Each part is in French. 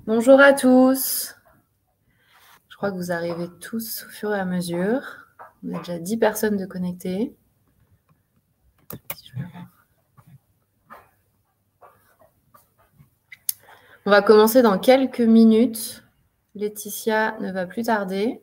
Bonjour à tous. Je crois que vous arrivez tous au fur et à mesure. On a déjà 10 personnes de connectées. On va commencer dans quelques minutes. Laetitia ne va plus tarder.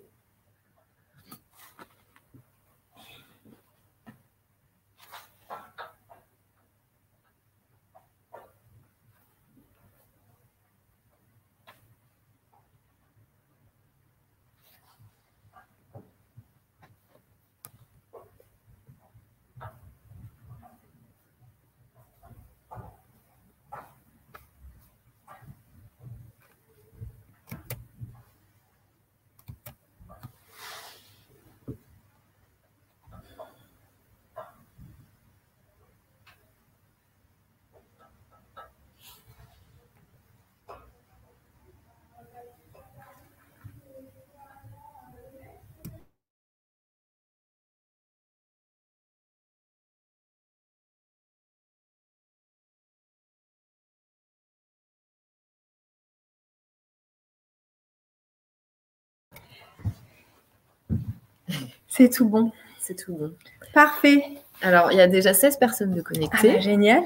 C'est tout bon. C'est tout bon. Parfait. Alors, il y a déjà 16 personnes de Ah connectées. bah, génial.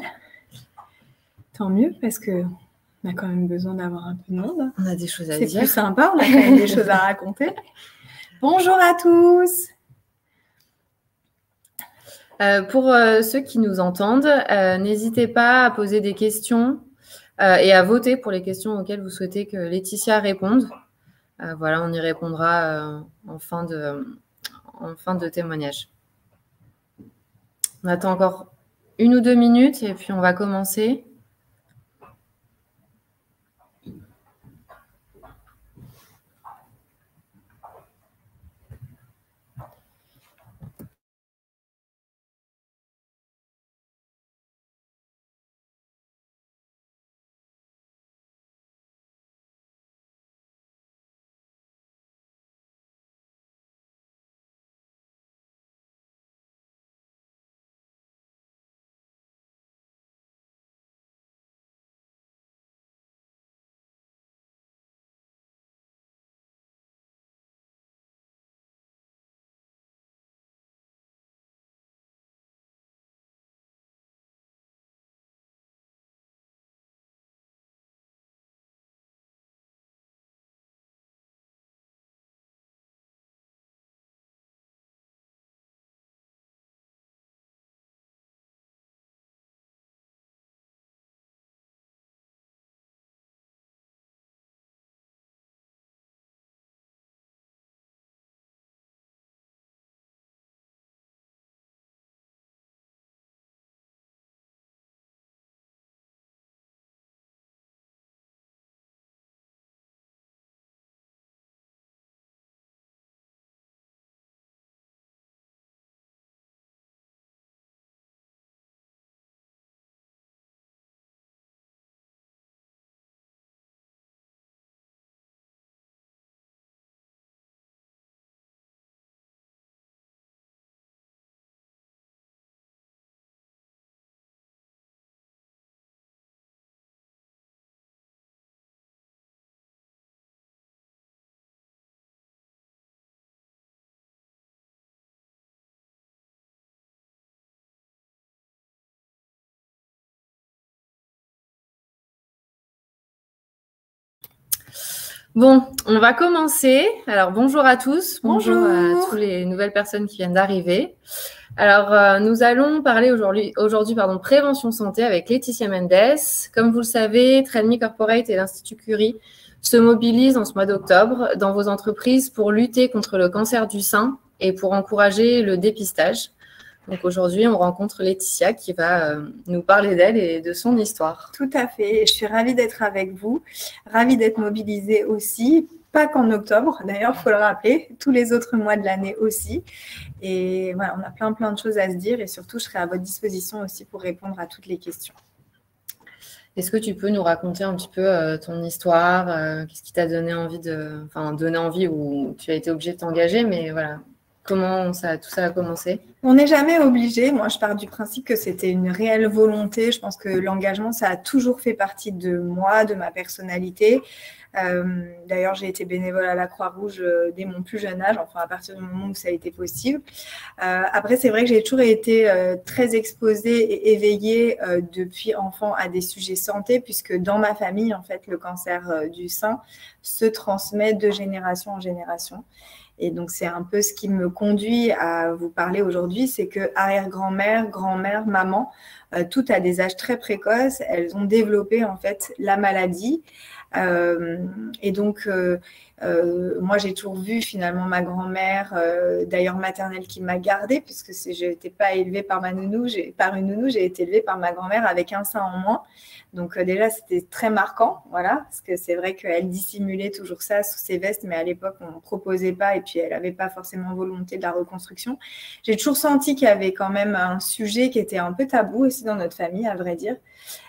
Tant mieux parce qu'on a quand même besoin d'avoir un peu de monde. On a des choses à C'est dire. plus sympa, on a quand même des choses à raconter. Bonjour à tous. Pour ceux qui nous entendent, n'hésitez pas à poser des questions et à voter pour les questions auxquelles vous souhaitez que Laetitia réponde. Voilà, on y répondra en fin de témoignage. On attend encore 1 ou 2 minutes et puis on va commencer. Bon, on va commencer. Alors, bonjour à tous. Bonjour à toutes les nouvelles personnes qui viennent d'arriver. Alors, nous allons parler aujourd'hui, prévention santé avec Laetitia Mendes. Comme vous le savez, Train Me Corporate et l'Institut Curie se mobilisent en ce mois d'octobre dans vos entreprises pour lutter contre le cancer du sein et pour encourager le dépistage. Donc aujourd'hui, on rencontre Laetitia qui va nous parler d'elle et de son histoire. Tout à fait. Je suis ravie d'être avec vous, ravie d'être mobilisée aussi, pas qu'en octobre, d'ailleurs, il faut le rappeler, tous les autres mois de l'année aussi. Et voilà, on a plein de choses à se dire et surtout, je serai à votre disposition aussi pour répondre à toutes les questions. Est-ce que tu peux nous raconter un petit peu ton histoire, qu'est-ce qui t'a donné envie ou tu as été obligée de t'engager, mais voilà, Comment tout ça a commencé? On n'est jamais obligé. Moi, je pars du principe que c'était une réelle volonté. Je pense que l'engagement, ça a toujours fait partie de moi, de ma personnalité. D'ailleurs, j'ai été bénévole à la Croix-Rouge dès mon plus jeune âge, enfin à partir du moment où ça a été possible. Après, c'est vrai que j'ai toujours été très exposée et éveillée depuis enfant à des sujets santé, puisque dans ma famille, en fait, le cancer du sein se transmet de génération en génération. Et donc, c'est un peu ce qui me conduit à vous parler aujourd'hui, c'est que arrière-grand-mère, grand-mère, maman, toutes à des âges très précoces, elles ont développé en fait la maladie. Et donc, moi, j'ai toujours vu finalement ma grand-mère, d'ailleurs maternelle, qui m'a gardée, puisque je n'étais pas élevée par une nounou, j'ai été élevée par ma grand-mère avec un sein en moins. Donc déjà, c'était très marquant, voilà, parce que c'est vrai qu'elle dissimulait toujours ça sous ses vestes, mais à l'époque, on ne proposait pas et puis elle n'avait pas forcément volonté de la reconstruction. J'ai toujours senti qu'il y avait quand même un sujet qui était un peu tabou aussi dans notre famille, à vrai dire.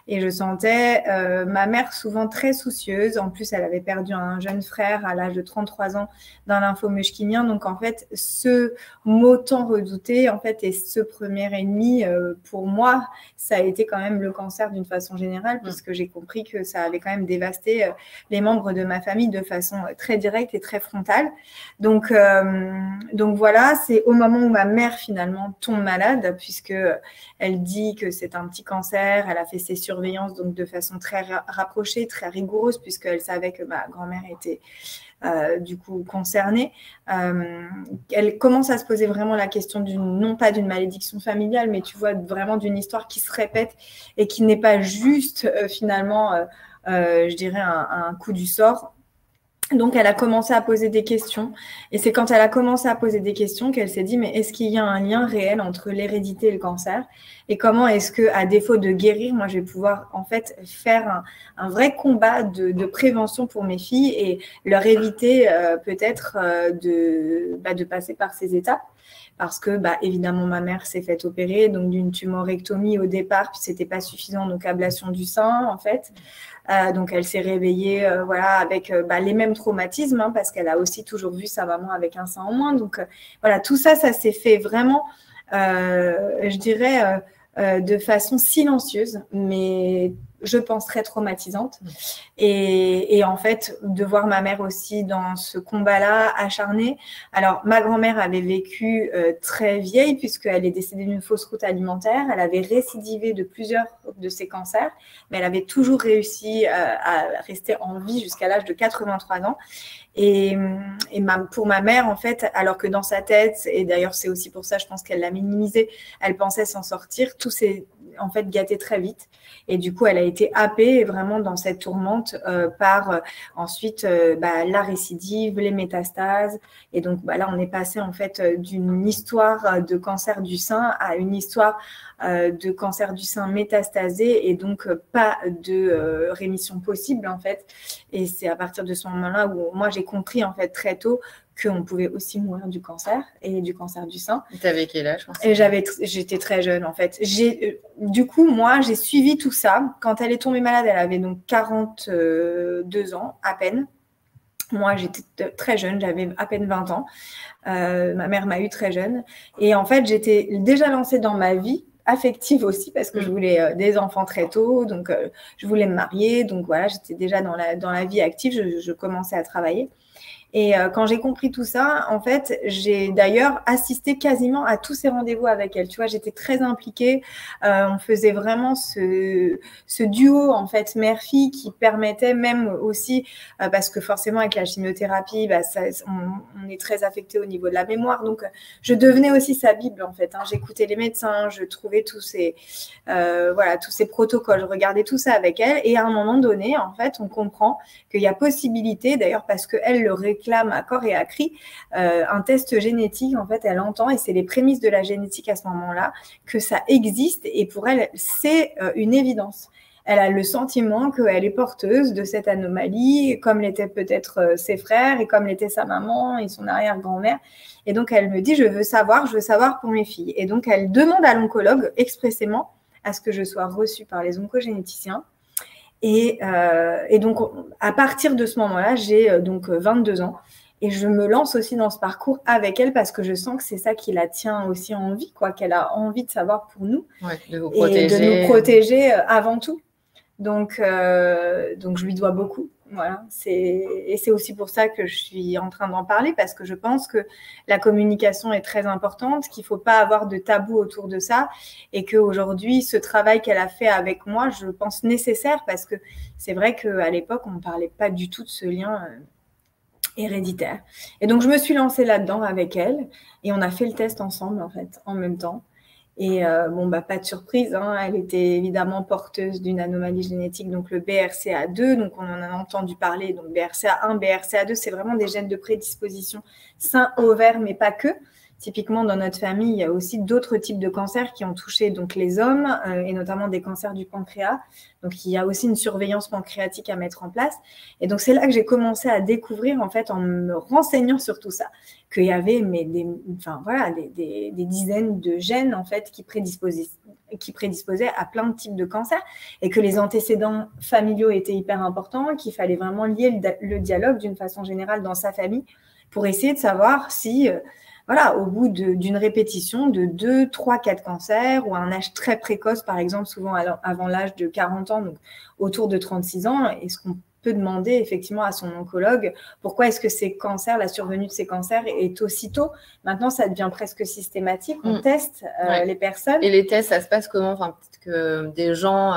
Et je sentais ma mère souvent très soucieuse. En plus, elle avait perdu un jeune frère à l'âge de 33 ans d'un lymphome hodgkinien. Donc, en fait, ce mot tant redouté, en fait, et ce premier ennemi, pour moi, ça a été quand même le cancer d'une façon générale, puisque j'ai compris que ça avait quand même dévasté les membres de ma famille de façon très directe et très frontale. Donc voilà, c'est au moment où ma mère, finalement, tombe malade, puisque elle dit que c'est un petit cancer. Elle a fait ses surveillances donc de façon très rapprochée, très rigoureuse, puisqu'elle savait que ma grand-mère était du coup concernée. Elle commence à se poser vraiment la question non pas d'une malédiction familiale, mais tu vois vraiment d'une histoire qui se répète et qui n'est pas juste finalement, je dirais, un coup du sort. Donc, elle a commencé à poser des questions. Et c'est quand elle a commencé à poser des questions qu'elle s'est dit, mais est-ce qu'il y a un lien réel entre l'hérédité et le cancer? Et comment est-ce que, à défaut de guérir, moi, je vais pouvoir, en fait, faire un vrai combat de prévention pour mes filles et leur éviter peut-être de passer par ces étapes? Parce que, évidemment, ma mère s'est faite opérer, donc d'une tumorectomie au départ, puis c'était pas suffisant, donc ablation du sein, en fait. Donc, elle s'est réveillée voilà, avec les mêmes traumatismes, hein, parce qu'elle a aussi toujours vu sa maman avec un sein en moins. Donc, voilà, tout ça, ça s'est fait vraiment, je dirais, de façon silencieuse, mais je pense très traumatisante. Et en fait, de voir ma mère aussi dans ce combat-là, acharné. Alors, ma grand-mère avait vécu très vieille, puisqu'elle est décédée d'une fausse route alimentaire. Elle avait récidivé de plusieurs de ses cancers, mais elle avait toujours réussi à rester en vie jusqu'à l'âge de 83 ans. Et pour ma mère, en fait, alors que dans sa tête, et d'ailleurs c'est aussi pour ça, je pense qu'elle l'a minimisé, elle pensait s'en sortir, tout s'est en fait gâté très vite. Et du coup, elle a été happée vraiment dans cette tourmente par ensuite la récidive, les métastases. Et donc là, on est passé en fait d'une histoire de cancer du sein à une histoire de cancer du sein métastasé et donc pas de rémission possible en fait. Et c'est à partir de ce moment-là où moi j'ai compris en fait très tôt qu'on pouvait aussi mourir du cancer et du cancer du sein. Tu avais quel âge? Et j'étais très jeune en fait. Du coup, moi, j'ai suivi tout ça. Quand elle est tombée malade, elle avait donc 42 ans à peine. Moi, j'étais très jeune, j'avais à peine 20 ans. Ma mère m'a eu très jeune. Et en fait, j'étais déjà lancée dans ma vie affective aussi parce que je voulais des enfants très tôt. Donc, je voulais me marier. Donc, voilà, j'étais déjà dans la vie active. Je commençais à travailler. Et quand j'ai compris tout ça, en fait, j'ai d'ailleurs assisté quasiment à tous ces rendez-vous avec elle. Tu vois, j'étais très impliquée. On faisait vraiment ce duo, en fait, mère-fille qui permettait même aussi, parce que forcément, avec la chimiothérapie, on est très affecté au niveau de la mémoire. Donc, je devenais aussi sa Bible, en fait. Hein. J'écoutais les médecins, je trouvais tous ces protocoles. Je regardais tout ça avec elle. Et à un moment donné, en fait, on comprend qu'il y a possibilité, d'ailleurs, parce qu'elle le réclame à corps et à cri, un test génétique, en fait, elle entend, et c'est les prémices de la génétique à ce moment-là, que ça existe, et pour elle, c'est une évidence. Elle a le sentiment qu'elle est porteuse de cette anomalie, comme l'étaient peut-être ses frères, et comme l'était sa maman et son arrière-grand-mère. Et donc, elle me dit, je veux savoir pour mes filles. Et donc, elle demande à l'oncologue expressément à ce que je sois reçue par les oncogénéticiens. Et donc, à partir de ce moment-là, j'ai donc 22 ans. Et je me lance aussi dans ce parcours avec elle parce que je sens que c'est ça qui la tient aussi en vie, quoi, qu'elle a envie de savoir pour nous de vous protéger. Et de nous protéger avant tout. Donc, je lui dois beaucoup. Voilà. Et c'est aussi pour ça que je suis en train d'en parler parce que je pense que la communication est très importante, qu'il ne faut pas avoir de tabou autour de ça et qu'aujourd'hui, ce travail qu'elle a fait avec moi, je pense nécessaire parce que c'est vrai qu'à l'époque, on ne parlait pas du tout de ce lien héréditaire. Et donc, je me suis lancée là-dedans avec elle et on a fait le test ensemble, en fait, en même temps. Et pas de surprise, hein, elle était évidemment porteuse d'une anomalie génétique, donc le BRCA2, donc on en a entendu parler, donc BRCA1, BRCA2, c'est vraiment des gènes de prédisposition sein, ovaire, mais pas que. Typiquement, dans notre famille, il y a aussi d'autres types de cancers qui ont touché donc les hommes et notamment des cancers du pancréas. Donc, il y a aussi une surveillance pancréatique à mettre en place. Et donc, c'est là que j'ai commencé à découvrir, en fait, en me renseignant sur tout ça, qu'il y avait des dizaines de gènes, en fait, qui prédisposaient à plein de types de cancers et que les antécédents familiaux étaient hyper importants, qu'il fallait vraiment lier le dialogue d'une façon générale dans sa famille pour essayer de savoir si... au bout d'une répétition de 2, 3, 4 cancers ou à un âge très précoce, par exemple, souvent avant l'âge de 40 ans, donc autour de 36 ans, est-ce qu'on peut demander effectivement à son oncologue pourquoi est-ce que ces cancers, la survenue de ces cancers est aussitôt. Maintenant, ça devient presque systématique. On teste les personnes. Et les tests, ça se passe comment? Enfin, peut-être que des gens...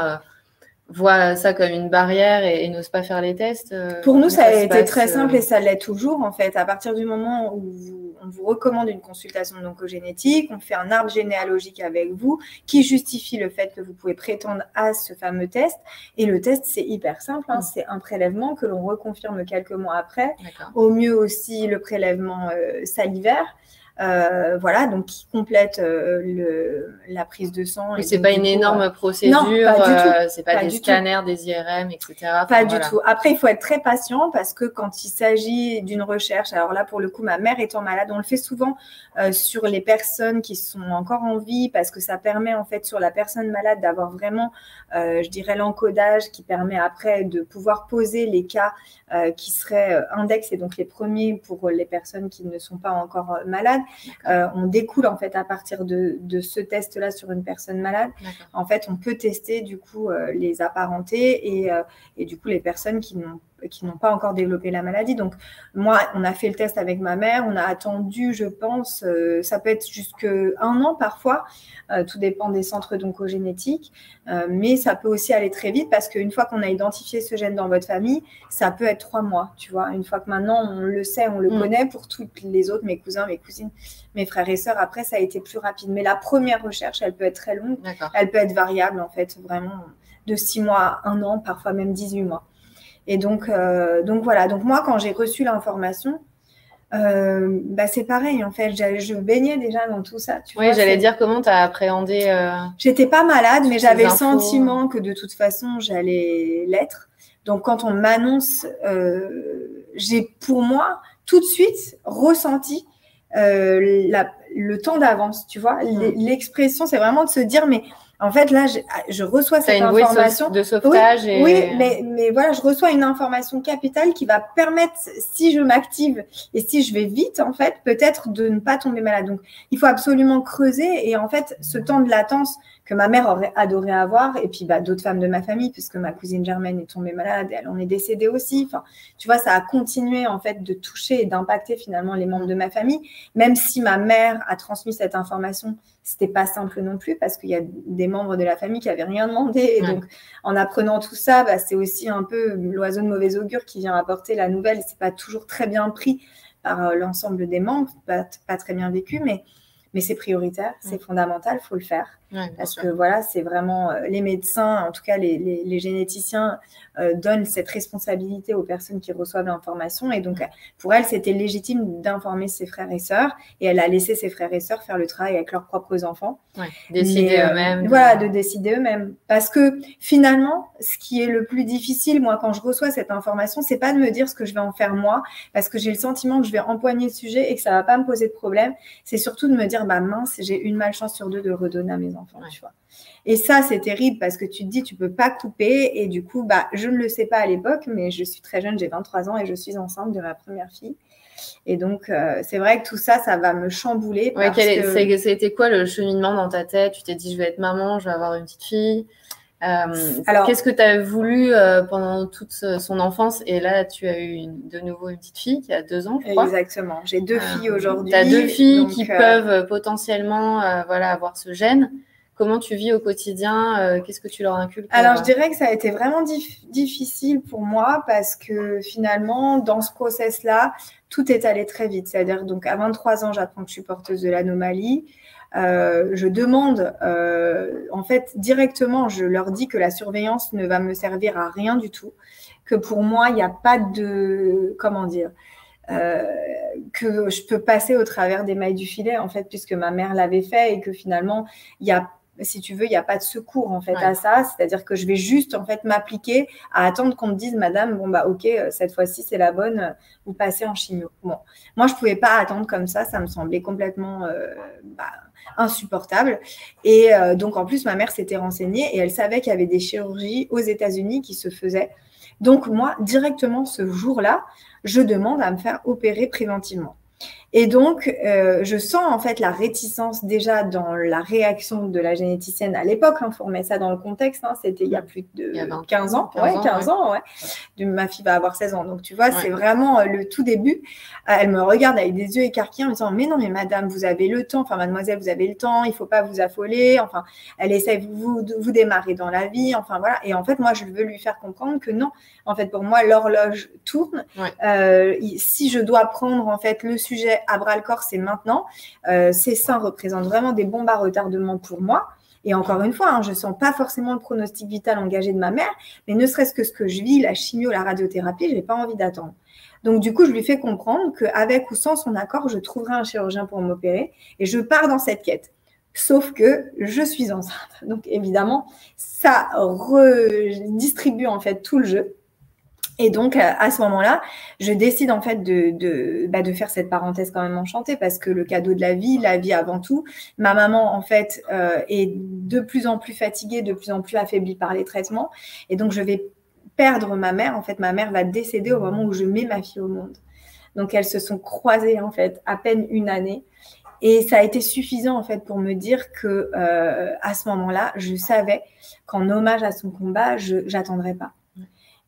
voient ça comme une barrière et n'osent pas faire les tests. Pour nous, ça a été très simple et ça l'est toujours, en fait. À partir du moment où on vous recommande une consultation d'oncogénétique, on fait un arbre généalogique avec vous qui justifie le fait que vous pouvez prétendre à ce fameux test. Et le test, c'est hyper simple. Hein. C'est un prélèvement que l'on reconfirme quelques mois après. Au mieux aussi, le prélèvement salivaire. Donc qui complète la prise de sang. Mais c'est pas une énorme procédure, non, pas du tout. C'est pas des scanners, des IRM, etc. Pas du tout. Après, il faut être très patient parce que quand il s'agit d'une recherche, alors là, pour le coup, ma mère étant malade, on le fait souvent sur les personnes qui sont encore en vie parce que ça permet en fait sur la personne malade d'avoir vraiment, je dirais, l'encodage qui permet après de pouvoir poser les cas qui seraient index et donc les premiers pour les personnes qui ne sont pas encore malades. On découle en fait à partir de ce test-là sur une personne malade. En fait, on peut tester du coup les apparentés et du coup les personnes qui n'ont pas encore développé la maladie. Donc moi, on a fait le test avec ma mère, on a attendu, je pense, ça peut être jusqu'à 1 an parfois, tout dépend des centres d'oncogénétique, mais ça peut aussi aller très vite parce qu'une fois qu'on a identifié ce gène dans votre famille, ça peut être 3 mois, tu vois. Une fois que maintenant on le sait, on le connaît, pour toutes les autres, mes cousins, mes cousines, mes frères et sœurs, après ça a été plus rapide. Mais la première recherche, elle peut être très longue, elle peut être variable en fait, vraiment de 6 mois à 1 an, parfois même 18 mois. Et donc voilà. Donc moi, quand j'ai reçu l'information, c'est pareil en fait. Je baignais déjà dans tout ça. Oui, j'allais dire comment tu as appréhendé. J'étais pas malade, mais j'avais le sentiment que de toute façon j'allais l'être. Donc quand on m'annonce, j'ai pour moi tout de suite ressenti le temps d'avance. Tu vois, l'expression, c'est vraiment de se dire mais en fait, là, je reçois cette information de sauvetage. Oui, mais voilà, je reçois une information capitale qui va permettre, si je m'active et si je vais vite, en fait, peut-être de ne pas tomber malade. Donc, il faut absolument creuser. Et en fait, ce temps de latence que ma mère aurait adoré avoir, et puis d'autres femmes de ma famille, puisque ma cousine Germaine est tombée malade, elle en est décédée aussi. Enfin, tu vois, ça a continué en fait de toucher et d'impacter finalement les membres de ma famille, même si ma mère a transmis cette information. C'était pas simple non plus parce qu'il y a des membres de la famille qui avaient rien demandé. Et donc, en apprenant tout ça, c'est aussi un peu l'oiseau de mauvais augure qui vient apporter la nouvelle. C'est pas toujours très bien pris par l'ensemble des membres, pas très bien vécu, mais c'est prioritaire, c'est fondamental, il faut le faire. Parce que voilà, c'est vraiment les médecins, en tout cas les généticiens, donnent cette responsabilité aux personnes qui reçoivent l'information. Et donc, pour elle, c'était légitime d'informer ses frères et sœurs. Et elle a laissé ses frères et sœurs faire le travail avec leurs propres enfants. Décider eux-mêmes. Voilà, de décider eux-mêmes. Parce que finalement, ce qui est le plus difficile, moi, quand je reçois cette information, c'est pas de me dire ce que je vais en faire moi, parce que j'ai le sentiment que je vais empoigner le sujet et que ça va pas me poser de problème. C'est surtout de me dire, mince, j'ai une malchance sur 2 de redonner à mes enfants, tu vois. Et ça, c'est terrible parce que tu te dis, tu peux pas couper. Et du coup, je ne le sais pas à l'époque, mais je suis très jeune, j'ai 23 ans et je suis enceinte de ma première fille. Et donc, c'est vrai que tout ça, ça va me chambouler. Ouais, c'était quoi le cheminement dans ta tête? Tu t'es dit, je vais être maman, je vais avoir une petite fille. Alors, qu'est-ce que tu as voulu pendant toute son enfance? Et là, tu as eu de nouveau une petite fille qui a 2 ans, je crois. Exactement. J'ai 2 filles aujourd'hui. Tu as 2 filles qui peuvent potentiellement avoir ce gène. Comment tu vis au quotidien? Qu'est-ce que tu leur inculques? Alors, je dirais que ça a été vraiment difficile pour moi parce que finalement, dans ce process-là, tout est allé très vite. C'est-à-dire, donc, à 23 ans, j'apprends que je suis porteuse de l'anomalie. Je demande, en fait, directement, je leur dis que la surveillance ne va me servir à rien du tout, que pour moi, il n'y a pas de, comment dire, que je peux passer au travers des mailles du filet, en fait, puisque ma mère l'avait fait et que finalement, il y a, si tu veux, il n'y a pas de secours, en fait, à ça. C'est-à-dire que je vais juste, en fait, m'appliquer à attendre qu'on me dise, madame, bon, bah, ok, cette fois-ci, c'est la bonne, vous passez en chimio. Bon, moi, je ne pouvais pas attendre comme ça me semblait complètement insupportable. Et donc, en plus, ma mère s'était renseignée et elle savait qu'il y avait des chirurgies aux États-Unis qui se faisaient. Donc, moi, directement ce jour-là, je demande à me faire opérer préventivement. Et donc, je sens en fait la réticence déjà dans la réaction de la généticienne à l'époque. Il faut remettre ça dans le contexte. C'était il y a plus de 15 ans. 15 ans. Ma fille va avoir 16 ans. Donc, tu vois, c'est vraiment le tout début. Elle me regarde avec des yeux écarquillés en me disant « Mais non, mais madame, vous avez le temps. Enfin, mademoiselle, vous avez le temps. Il ne faut pas vous affoler. » Enfin, elle essaie de vous démarrer dans la vie. Enfin, voilà. Et en fait, moi, je veux lui faire comprendre que non. En fait, pour moi, l'horloge tourne. Si je dois prendre en fait le sujet à bras le corps, c'est maintenant. Ces seins représentent vraiment des bombes à retardement pour moi. Et encore une fois, je ne sens pas forcément le pronostic vital engagé de ma mère, mais ne serait-ce que ce que je vis, la chimio, la radiothérapie, je n'ai pas envie d'attendre. Donc, du coup, je lui fais comprendre qu'avec ou sans son accord, je trouverai un chirurgien pour m'opérer et je pars dans cette quête. Sauf que je suis enceinte. Donc, évidemment, ça redistribue en fait tout le jeu. Et donc, à ce moment-là, je décide en fait de faire cette parenthèse quand même enchantée parce que le cadeau de la vie avant tout. Ma maman, en fait, est de plus en plus fatiguée, de plus en plus affaiblie par les traitements. Et donc, je vais perdre ma mère. En fait, ma mère va décéder au moment où je mets ma fille au monde. Donc, elles se sont croisées, en fait, à peine une année. Et ça a été suffisant, en fait, pour me dire que à ce moment-là, je savais qu'en hommage à son combat, je n'attendrais pas.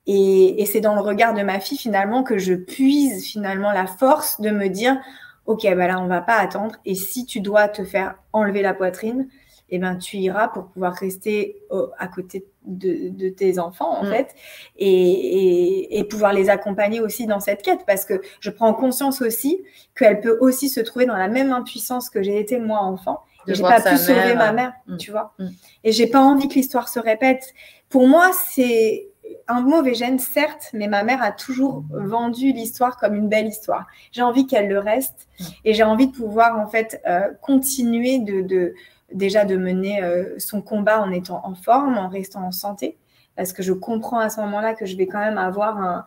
Et c'est dans le regard de ma fille, finalement, que je puise, finalement, la force de me dire « Ok, bah là, on ne va pas attendre. Et si tu dois te faire enlever la poitrine, eh ben, tu iras pour pouvoir rester à côté de tes enfants, en fait, et pouvoir les accompagner aussi dans cette quête. Parce que je prends conscience aussi qu'elle peut aussi se trouver dans la même impuissance que j'ai été, moi, enfant. Et je n'ai pas pu sauver ma mère, tu vois. Et je n'ai pas envie que l'histoire se répète. Pour moi, c'est un mauvais gène, certes, mais ma mère a toujours vendu l'histoire comme une belle histoire. J'ai envie qu'elle le reste et j'ai envie de pouvoir en fait continuer déjà de mener son combat en étant en forme, en restant en santé, parce que je comprends à ce moment-là que je vais quand même avoir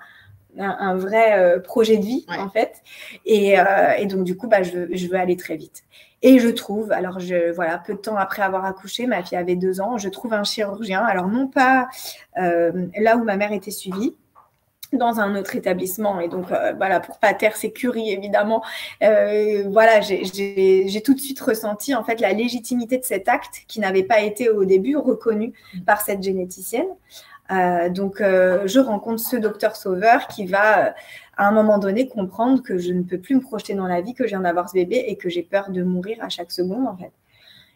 un vrai projet de vie en fait. Et donc du coup, je veux aller très vite. Et je trouve, alors peu de temps après avoir accouché, ma fille avait 2 ans, je trouve un chirurgien, alors non pas là où ma mère était suivie, dans un autre établissement. Et donc, pour Pater Sécurie, évidemment, j'ai tout de suite ressenti en fait la légitimité de cet acte qui n'avait pas été au début reconnu par cette généticienne. Donc, je rencontre ce docteur Sauveur qui va, à un moment donné, comprendre que je ne peux plus me projeter dans la vie, que je viens d'avoir ce bébé et que j'ai peur de mourir à chaque seconde, en fait.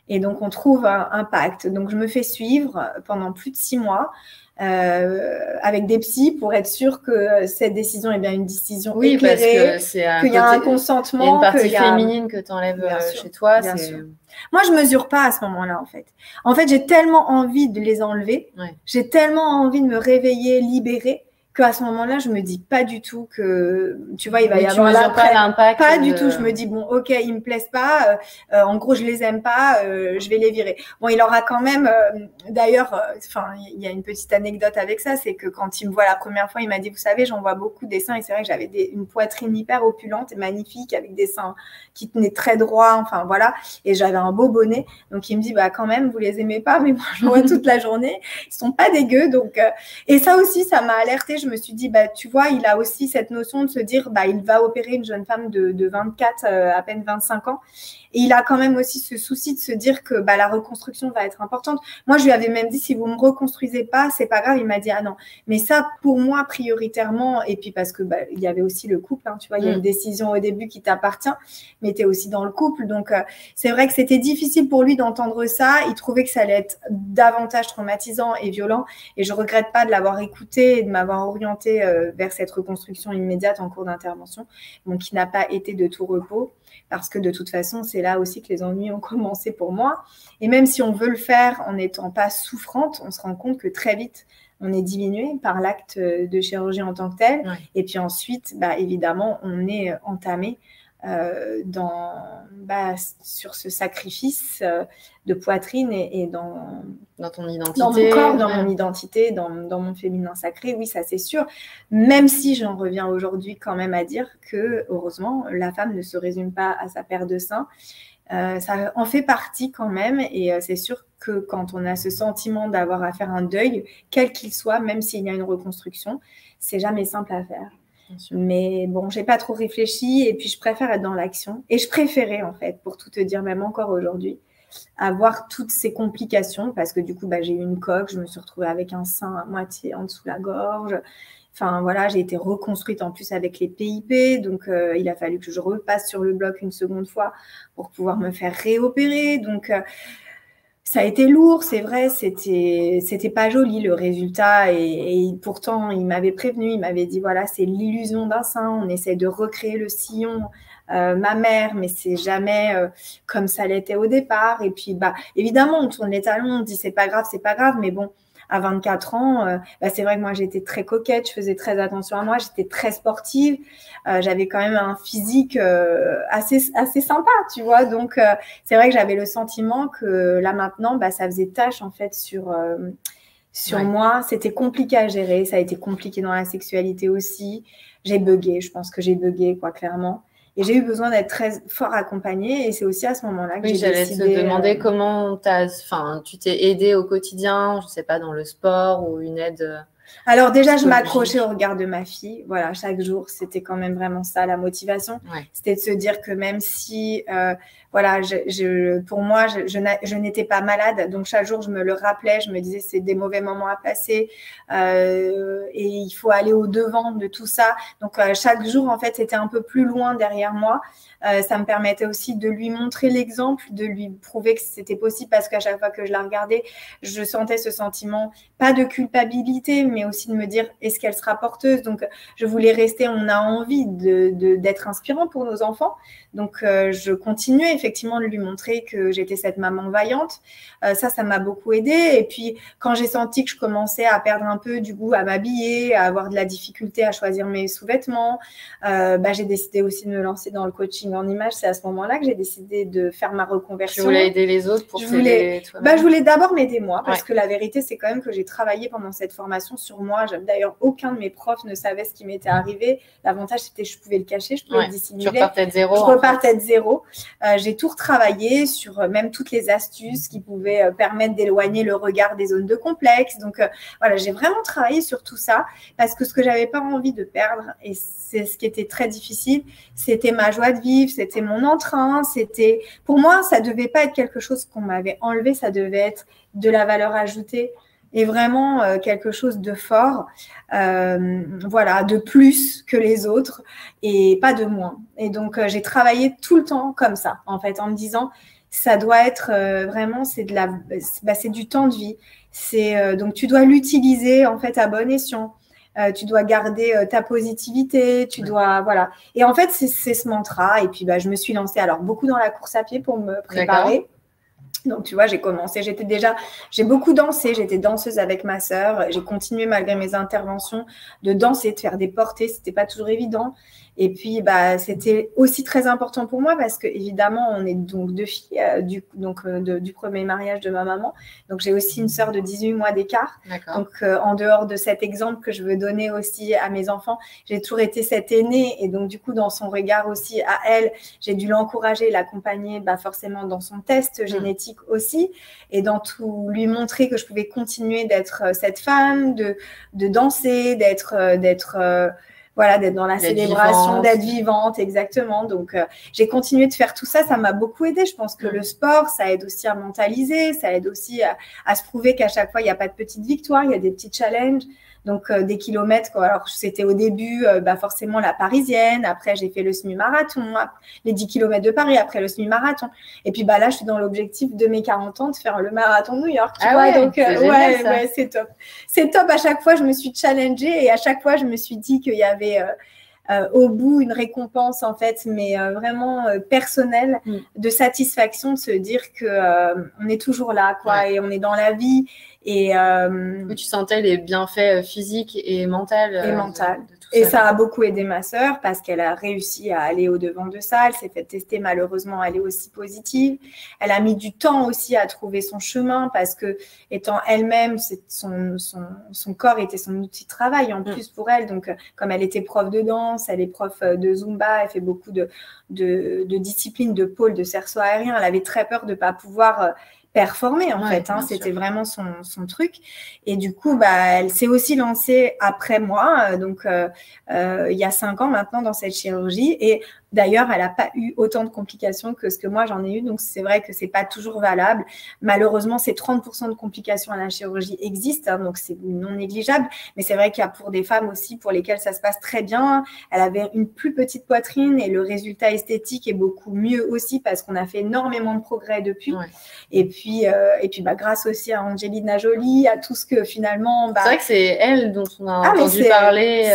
Et donc, on trouve un pacte. Donc, je me fais suivre pendant plus de 6 mois avec des psys pour être sûre que cette décision est bien une décision éclairée, qu'il y a un consentement. Il y a une partie féminine que tu enlèves chez toi. Bien sûr. Moi, je ne mesure pas à ce moment-là, en fait. En fait, j'ai tellement envie de les enlever, j'ai tellement envie de me réveiller, libérer, qu'à ce moment-là, je me dis pas du tout que, tu vois, il va y avoir l'impact. Pas du tout. Je me dis, bon, ok, ils me plaisent pas. En gros, je les aime pas. Je vais les virer. Bon, il aura quand même, d'ailleurs, il y a une petite anecdote avec ça, c'est que quand il me voit la première fois, il m'a dit, vous savez, j'en vois beaucoup des seins. Et c'est vrai que j'avais une poitrine hyper opulente et magnifique, avec des seins qui tenaient très droit. Enfin, voilà. Et j'avais un beau bonnet. Donc, il me dit, quand même, vous les aimez pas, mais moi, je vois toute la journée. Ils sont pas dégueux. Donc, et ça aussi, ça m'a alertée. Je je me suis dit, bah, tu vois, il a aussi cette notion de se dire, bah, il va opérer une jeune femme de 24, à peine 25 ans. Et il a quand même aussi ce souci de se dire que bah, la reconstruction va être importante. Moi, je lui avais même dit, si vous ne me reconstruisez pas, c'est pas grave. Il m'a dit, ah non. Mais ça, pour moi, prioritairement, et puis parce que bah, il y avait aussi le couple, hein, tu vois, il y a une décision au début qui t'appartient, mais tu es aussi dans le couple. Donc, c'est vrai que c'était difficile pour lui d'entendre ça. Il trouvait que ça allait être davantage traumatisant et violent. Et je regrette pas de l'avoir écouté et de m'avoir orienté vers cette reconstruction immédiate en cours d'intervention, donc qui n'a pas été de tout repos. Parce que de toute façon, c'est là aussi que les ennuis ont commencé pour moi. Et même si on veut le faire en n'étant pas souffrante, on se rend compte que très vite, on est diminué par l'acte de chirurgie en tant que tel. Ouais. Et puis ensuite, bah, évidemment, on est entamé sur ce sacrifice de poitrine et dans ton identité, dans mon corps, dans mon identité, dans mon féminin sacré, oui, ça c'est sûr. Même si j'en reviens aujourd'hui quand même à dire que, heureusement, la femme ne se résume pas à sa paire de seins. Ça en fait partie quand même, et c'est sûr que quand on a ce sentiment d'avoir à faire un deuil, quel qu'il soit, même s'il y a une reconstruction, c'est jamais simple à faire. Mais bon, j'ai pas trop réfléchi et puis je préfère être dans l'action. Et je préférais en fait, pour tout te dire, même encore aujourd'hui, avoir toutes ces complications parce que du coup, bah, j'ai eu une coque, je me suis retrouvée avec un sein à moitié en dessous de la gorge. Enfin voilà, j'ai été reconstruite en plus avec les PIP, donc il a fallu que je repasse sur le bloc une seconde fois pour pouvoir me faire réopérer. Donc ça a été lourd, c'est vrai, c'était pas joli le résultat et pourtant il m'avait prévenu, il m'avait dit voilà, c'est l'illusion d'un sein, on essaie de recréer le sillon mammaire, mais c'est jamais comme ça l'était au départ. Et puis bah évidemment on tourne les talons, on dit c'est pas grave, mais bon, à 24 ans, c'est vrai que moi j'étais très coquette, je faisais très attention à moi, j'étais très sportive, j'avais quand même un physique assez sympa, tu vois. Donc c'est vrai que j'avais le sentiment que là maintenant, bah, ça faisait tâche en fait sur ouais. Moi. C'était compliqué à gérer, ça a été compliqué dans la sexualité aussi. J'ai bugué, je pense que j'ai bugué quoi, clairement. Et j'ai eu besoin d'être très fort accompagnée. Et c'est aussi à ce moment-là que j'ai décidé… J'allais te demander comment tu t'es aidée au quotidien, je ne sais pas, dans le sport ou une aide… Alors déjà, je m'accrochais au regard de ma fille. Voilà, chaque jour, c'était quand même vraiment ça, la motivation. Ouais. C'était de se dire que même si, voilà, pour moi, je n'étais pas malade. Donc chaque jour, je me le rappelais. Je me disais, c'est des mauvais moments à passer et il faut aller au-devant de tout ça. Donc chaque jour, en fait, c'était un peu plus loin derrière moi. Ça me permettait aussi de lui montrer l'exemple, de lui prouver que c'était possible parce qu'à chaque fois que je la regardais, je sentais ce sentiment, pas de culpabilité, mais aussi de me dire, est-ce qu'elle sera porteuse? Donc, je voulais rester, on a envie d'être inspirant pour nos enfants. Donc, je continuais effectivement de lui montrer que j'étais cette maman vaillante. Ça m'a beaucoup aidée. Et puis, quand j'ai senti que je commençais à perdre un peu du goût à m'habiller, à avoir de la difficulté à choisir mes sous-vêtements, j'ai décidé aussi de me lancer dans le coaching en images. C'est à ce moment-là que j'ai décidé de faire ma reconversion. Tu voulais aider les autres pour t'aider toi-même? Je voulais d'abord m'aider moi, parce que la vérité, c'est quand même que j'ai travaillé pendant cette formation sur moi. D'ailleurs, aucun de mes profs ne savait ce qui m'était arrivé. L'avantage, c'était que je pouvais le cacher, je pouvais le dissimuler. Tu repartais de zéro. Je repartais de zéro. J'ai tout retravaillé sur même toutes les astuces qui pouvaient permettre d'éloigner le regard des zones de complexe. Donc, voilà, j'ai vraiment travaillé sur tout ça parce que ce que j'avais pas envie de perdre, et c'est ce qui était très difficile, c'était ma joie de vivre, c'était mon entrain, c'était… Pour moi, ça devait pas être quelque chose qu'on m'avait enlevé, ça devait être de la valeur ajoutée et vraiment quelque chose de fort, voilà, de plus que les autres et pas de moins. Et donc, j'ai travaillé tout le temps comme ça, en fait, en me disant… Ça doit être vraiment, c'est du temps de vie. Donc, tu dois l'utiliser en fait à bon escient. Tu dois garder ta positivité, tu dois, voilà. Et en fait, c'est ce mantra. Et puis, je me suis lancée alors beaucoup dans la course à pied pour me préparer. D'accord. Donc, tu vois, j'ai commencé, j'ai beaucoup dansé, j'étais danseuse avec ma sœur. J'ai continué malgré mes interventions de danser, de faire des portées. C'était pas toujours évident. Et puis, c'était aussi très important pour moi parce que, évidemment, on est donc deux filles du premier mariage de ma maman. Donc, j'ai aussi une sœur de 18 mois d'écart. Donc, en dehors de cet exemple que je veux donner aussi à mes enfants, j'ai toujours été cette aînée. Et donc, du coup, dans son regard aussi à elle, j'ai dû l'encourager, l'accompagner forcément dans son test génétique énergétique aussi, et dans tout lui montrer que je pouvais continuer d'être cette femme, de danser, d'être dans la célébration, d'être vivante, exactement. Donc, j'ai continué de faire tout ça. Ça m'a beaucoup aidé. Je pense que le sport, ça aide aussi à mentaliser, ça aide aussi à se prouver qu'à chaque fois, il n'y a pas de petites victoires, il y a des petits challenges. Donc, des kilomètres, quoi. Alors, c'était au début, forcément, la parisienne. Après, j'ai fait le semi-marathon, les 10 kilomètres de Paris, après le semi-marathon. Et puis, là, je suis dans l'objectif de mes 40 ans de faire le marathon de New York. Tu vois, donc, c'est top. C'est top. À chaque fois, je me suis challengée et à chaque fois, je me suis dit qu'il y avait au bout une récompense, en fait, mais vraiment personnelle, de satisfaction, de se dire qu'on est toujours là, quoi, et on est dans la vie. Et tu sentais les bienfaits physiques et mentaux. Et ça a beaucoup aidé ma sœur parce qu'elle a réussi à aller au-devant de ça. Elle s'est fait tester, malheureusement, elle est aussi positive. Elle a mis du temps aussi à trouver son chemin parce que, étant elle-même, son corps était son outil de travail en plus pour elle. Donc, comme elle était prof de danse, elle est prof de Zumba, elle fait beaucoup de disciplines, de pôle, de cerceau aérien. Elle avait très peur de ne pas pouvoir performer en fait, c'était vraiment son truc. Et du coup, elle s'est aussi lancée après moi, donc il y a 5 ans maintenant dans cette chirurgie. Et d'ailleurs, elle n'a pas eu autant de complications que ce que moi j'en ai eu, donc c'est vrai que c'est pas toujours valable. Malheureusement, ces 30% de complications à la chirurgie existent, donc c'est non négligeable. Mais c'est vrai qu'il y a pour des femmes aussi pour lesquelles ça se passe très bien. Elle avait une plus petite poitrine et le résultat esthétique est beaucoup mieux aussi parce qu'on a fait énormément de progrès depuis. Et puis grâce aussi à Angelina Jolie, à tout ce que finalement. C'est vrai que c'est elle dont on a entendu parler.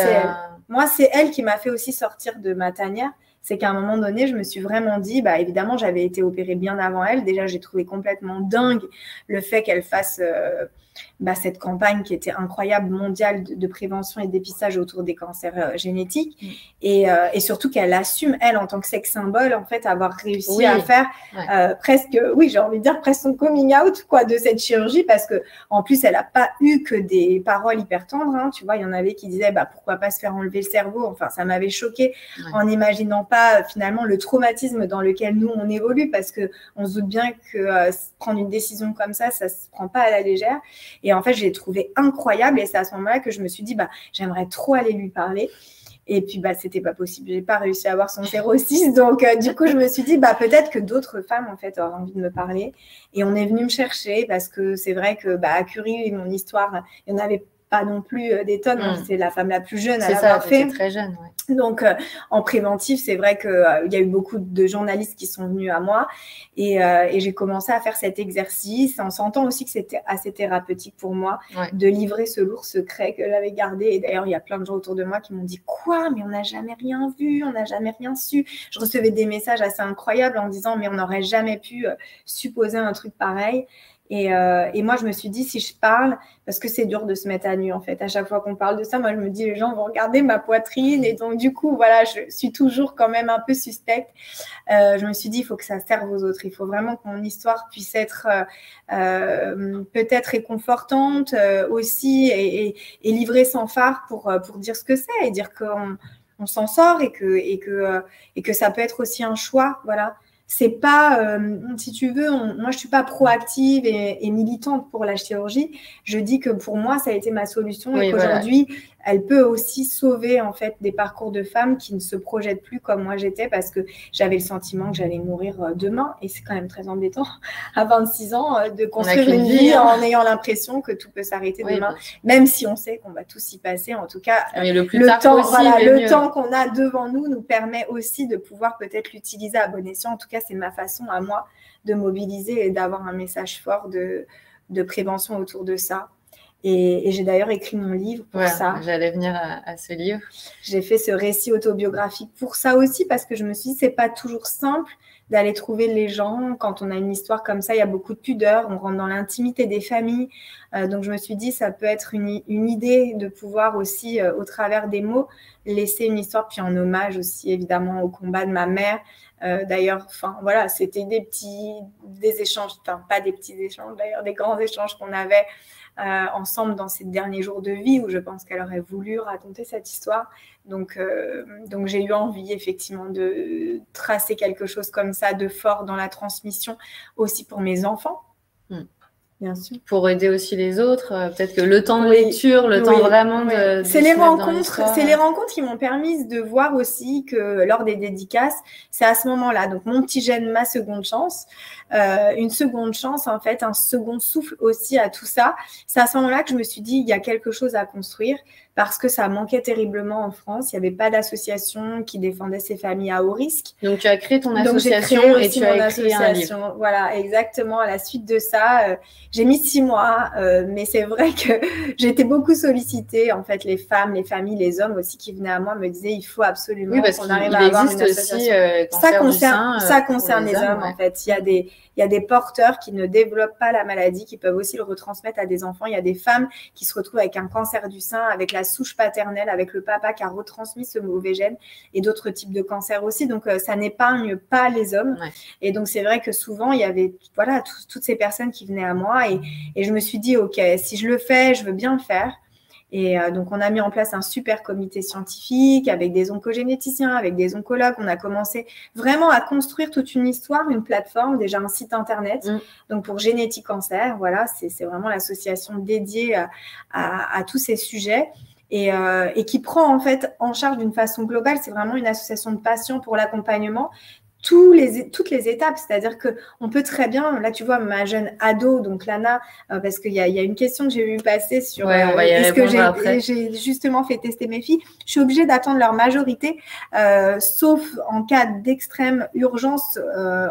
Moi, c'est elle qui m'a fait aussi sortir de ma tanière. C'est qu'à un moment donné, je me suis vraiment dit, évidemment, j'avais été opérée bien avant elle. Déjà, j'ai trouvé complètement dingue le fait qu'elle fasse cette campagne qui était incroyable, mondiale de prévention et de dépistage autour des cancers génétiques. Et surtout qu'elle assume, elle, en tant que sex symbole, en fait, avoir réussi à faire presque, j'ai envie de dire presque son coming out, quoi, de cette chirurgie, parce que en plus, elle n'a pas eu que des paroles hyper tendres. Tu vois, il y en avait qui disaient, pourquoi pas se faire enlever le cerveau. Enfin, ça m'avait choquée en n'imaginant pas finalement le traumatisme dans lequel nous, on évolue, parce qu'on se doute bien que prendre une décision comme ça ne se prend pas à la légère. Et en fait, je l'ai trouvé incroyable. Et c'est à ce moment-là que je me suis dit, j'aimerais trop aller lui parler. Et puis, c'était pas possible. J'ai pas réussi à avoir son 06. Donc, du coup, je me suis dit, peut-être que d'autres femmes, en fait, auraient envie de me parler. Et on est venu me chercher parce que c'est vrai que, à Curie, mon histoire, il n'y en avait pas non plus des tonnes. C'est la femme la plus jeune à l'avoir fait. C'est très jeune, Donc, en préventif, c'est vrai qu'il y a eu beaucoup de journalistes qui sont venus à moi et j'ai commencé à faire cet exercice en sentant aussi que c'était assez thérapeutique pour moi de livrer ce lourd secret que j'avais gardé. Et d'ailleurs, il y a plein de gens autour de moi qui m'ont dit « Quoi ? Mais on n'a jamais rien vu, on n'a jamais rien su ». Je recevais des messages assez incroyables en disant « Mais on n'aurait jamais pu supposer un truc pareil ». Et moi, je me suis dit, si je parle, parce que c'est dur de se mettre à nu, en fait. À chaque fois qu'on parle de ça, moi, je me dis, les gens vont regarder ma poitrine. Et donc, du coup, je suis toujours quand même un peu suspecte. Je me suis dit, il faut que ça serve aux autres. Il faut vraiment que mon histoire puisse être peut-être réconfortante aussi et livrée sans phare pour dire ce que c'est et dire qu'on s'en sort et que ça peut être aussi un choix, voilà. C'est pas, si tu veux, moi je suis pas proactive et militante pour la chirurgie. Je dis que pour moi ça a été ma solution et qu'aujourd'hui elle peut aussi sauver en fait des parcours de femmes qui ne se projettent plus comme moi j'étais parce que j'avais le sentiment que j'allais mourir demain et c'est quand même très embêtant à 26 ans de construire une vie en ayant l'impression que tout peut s'arrêter demain, même si on sait qu'on va tous y passer. En tout cas, le temps qu'on a devant nous permet aussi de pouvoir peut-être l'utiliser à bon escient. En tout cas, c'est ma façon à moi de mobiliser et d'avoir un message fort de prévention autour de ça. Et j'ai d'ailleurs écrit mon livre pour ça. J'allais venir à ce livre. J'ai fait ce récit autobiographique pour ça aussi, parce que je me suis dit, c'est pas toujours simple d'aller trouver les gens. Quand on a une histoire comme ça, il y a beaucoup de pudeur, on rentre dans l'intimité des familles. Donc, je me suis dit, ça peut être une idée de pouvoir aussi, au travers des mots, laisser une histoire, puis en hommage aussi, évidemment, au combat de ma mère. D'ailleurs, c'était des échanges, pas des petits échanges, d'ailleurs, des grands échanges qu'on avait ensemble dans ces derniers jours de vie où je pense qu'elle aurait voulu raconter cette histoire. Donc j'ai eu envie effectivement de tracer quelque chose comme ça de fort dans la transmission aussi pour mes enfants. Bien sûr. Pour aider aussi les autres, peut-être que le temps de lecture, le temps vraiment de c'est les rencontres qui m'ont permis de voir aussi que lors des dédicaces, c'est à ce moment-là. Donc mon petit gène, ma seconde chance, une seconde chance en fait, un second souffle aussi à tout ça. C'est à ce moment-là que je me suis dit il y a quelque chose à construire parce que ça manquait terriblement en France. Il n'y avait pas d'association qui défendait ces familles à haut risque. Donc tu as créé ton association et tu as écrit un livre. Voilà, exactement. À la suite de ça, j'ai mis 6 mois, mais c'est vrai que j'étais beaucoup sollicitée. En fait, les femmes, les familles, les hommes aussi qui venaient à moi me disaient il faut absolument qu'on arrive à avoir une association. Ça concerne les hommes en fait. Il y a des porteurs qui ne développent pas la maladie, qui peuvent aussi le retransmettre à des enfants. Il y a des femmes qui se retrouvent avec un cancer du sein, avec la souche paternelle, avec le papa qui a retransmis ce mauvais gène et d'autres types de cancers aussi. Donc, ça n'épargne pas les hommes. Ouais. Et donc, c'est vrai que souvent, il y avait toutes ces personnes qui venaient à moi et je me suis dit, OK, si je le fais, je veux bien le faire. Et donc, on a mis en place un super comité scientifique avec des oncogénéticiens, avec des oncologues. On a commencé vraiment à construire toute une histoire, une plateforme, déjà un site internet. Donc, pour Génétique Cancer, voilà, c'est vraiment l'association dédiée à tous ces sujets. Et qui prend en fait en charge d'une façon globale. C'est vraiment une association de patients pour l'accompagnement. Toutes les étapes, c'est-à-dire qu'on peut très bien, là tu vois ma jeune ado, donc Lana, parce qu'il y a une question que j'ai vu passer sur est-ce que j'ai justement fait tester mes filles, je suis obligée d'attendre leur majorité, sauf en cas d'extrême urgence,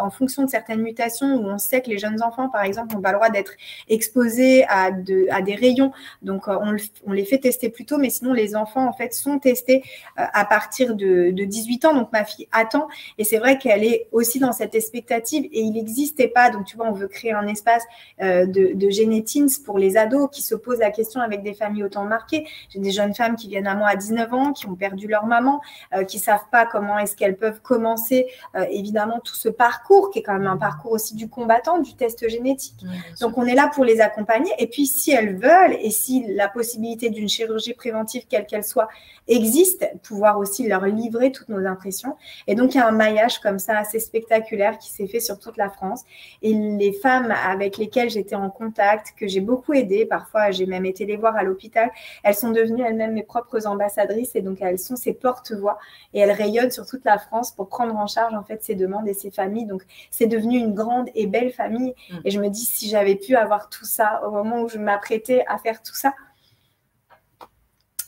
en fonction de certaines mutations où on sait que les jeunes enfants, par exemple, n'ont pas le droit d'être exposés à des rayons, donc on les fait tester plus tôt, mais sinon les enfants en fait sont testés à partir de 18 ans, donc ma fille attend, et c'est vrai qu'elle est aussi dans cette expectative et il n'existait pas, donc tu vois, on veut créer un espace de Génétines pour les ados qui se posent la question avec des familles autant marquées. J'ai des jeunes femmes qui viennent à moi à 19 ans, qui ont perdu leur maman, qui ne savent pas comment est-ce qu'elles peuvent commencer évidemment tout ce parcours qui est quand même un parcours aussi du combattant, du test génétique. Donc on est là pour les accompagner et puis si elles veulent et si la possibilité d'une chirurgie préventive quelle qu'elle soit existe, pouvoir aussi leur livrer toutes nos impressions. Et donc il y a un maillage comme ça assez spectaculaire qui s'est fait sur toute la France. Et les femmes avec lesquelles j'étais en contact, que j'ai beaucoup aidées, parfois j'ai même été les voir à l'hôpital, elles sont devenues elles-mêmes mes propres ambassadrices et donc elles sont ces porte-voix et elles rayonnent sur toute la France pour prendre en charge en fait ces demandes et ces familles. Donc c'est devenu une grande et belle famille. Et je me dis si j'avais pu avoir tout ça au moment où je m'apprêtais à faire tout ça,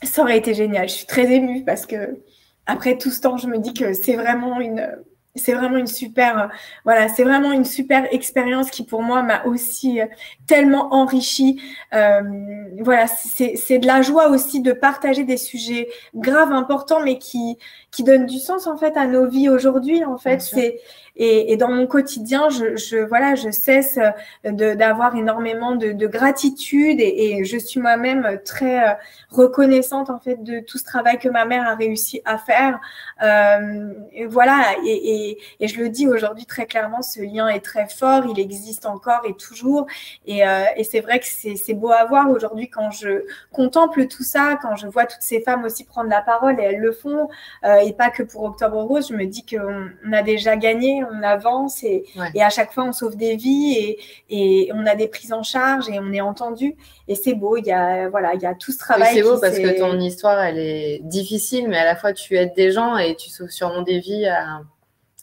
ça aurait été génial. Je suis très émue parce que après tout ce temps, je me dis que c'est vraiment une super, c'est vraiment une super expérience qui pour moi m'a aussi tellement enrichie. C'est de la joie aussi de partager des sujets graves, importants, mais qui donnent du sens en fait à nos vies aujourd'hui. En fait, et dans mon quotidien, je cesse d'avoir énormément de gratitude et je suis moi-même très reconnaissante en fait de tout ce travail que ma mère a réussi à faire. Et je le dis aujourd'hui très clairement, ce lien est très fort, il existe encore et toujours. Et c'est vrai que c'est beau à voir aujourd'hui quand je contemple tout ça, quand je vois toutes ces femmes aussi prendre la parole et elles le font. Et pas que pour Octobre Rose, je me dis qu'on a déjà gagné, on avance et à chaque fois on sauve des vies et on a des prises en charge et on est entendu. Et c'est beau, il y a tout ce travail. C'est beau parce que ton histoire, elle est difficile, mais à la fois tu aides des gens et tu sauves sûrement des vies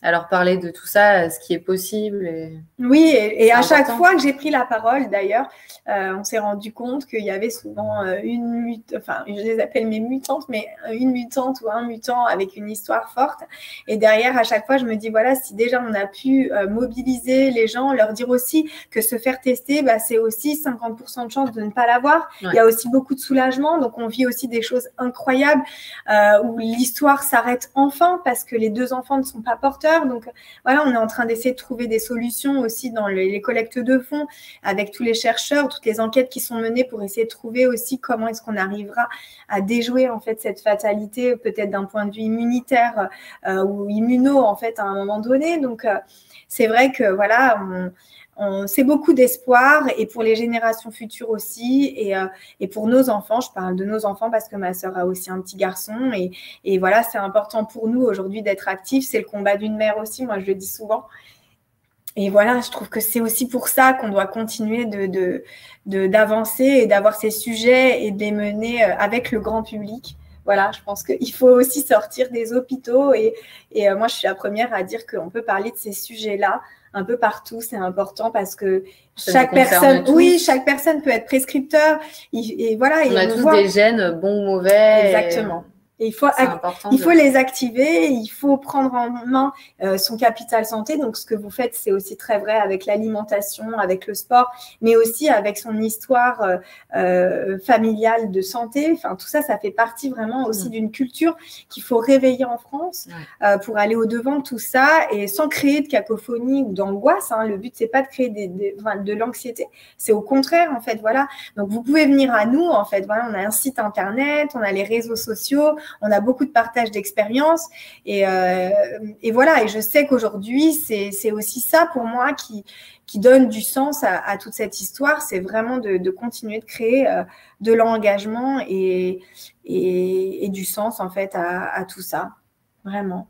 à leur parler de tout ça, ce qui est possible. Oui, et à chaque fois que j'ai pris la parole, d'ailleurs, on s'est rendu compte qu'il y avait souvent je les appelle mes mutantes, mais une mutante ou un mutant avec une histoire forte. Et derrière, à chaque fois, je me dis, voilà, si déjà on a pu mobiliser les gens, leur dire aussi que se faire tester, c'est aussi 50% de chance de ne pas l'avoir. Ouais. Il y a aussi beaucoup de soulagement, donc on vit aussi des choses incroyables où l'histoire s'arrête enfin parce que les 2 enfants ne sont pas porteurs. Donc voilà, on est en train d'essayer de trouver des solutions aussi dans les collectes de fonds avec tous les chercheurs, toutes les enquêtes qui sont menées pour essayer de trouver aussi comment est-ce qu'on arrivera à déjouer en fait cette fatalité, peut-être d'un point de vue immunitaire ou immuno en fait à un moment donné. Donc c'est vrai que voilà, c'est beaucoup d'espoir et pour les générations futures aussi et pour nos enfants. Je parle de nos enfants parce que ma sœur a aussi un petit garçon et voilà, c'est important pour nous aujourd'hui d'être actifs. C'est le combat d'une mère aussi, moi je le dis souvent. Et voilà, je trouve que c'est aussi pour ça qu'on doit continuer d'avancer et d'avoir ces sujets et de les mener avec le grand public. Voilà, je pense qu'il faut aussi sortir des hôpitaux et moi, je suis la première à dire qu'on peut parler de ces sujets-là un peu partout. C'est important parce que chaque personne peut être prescripteur. Et voilà, on a tous des gènes bons ou mauvais. Exactement. Et il faut les activer, il faut prendre en main son capital santé. Donc, ce que vous faites, c'est aussi très vrai avec l'alimentation, avec le sport, mais aussi avec son histoire familiale de santé. Enfin, tout ça, ça fait partie vraiment aussi d'une culture qu'il faut réveiller en France pour aller au-devant de tout ça et sans créer de cacophonie ou d'angoisse. Hein. Le but, c'est pas de créer de l'anxiété. C'est au contraire, en fait, voilà. Donc, vous pouvez venir à nous, en fait. Voilà, on a un site internet, on a les réseaux sociaux, on a beaucoup de partage d'expériences et voilà. Et je sais qu'aujourd'hui, c'est aussi ça pour moi qui donne du sens à toute cette histoire. C'est vraiment de continuer de créer de l'engagement et du sens en fait à tout ça. Vraiment.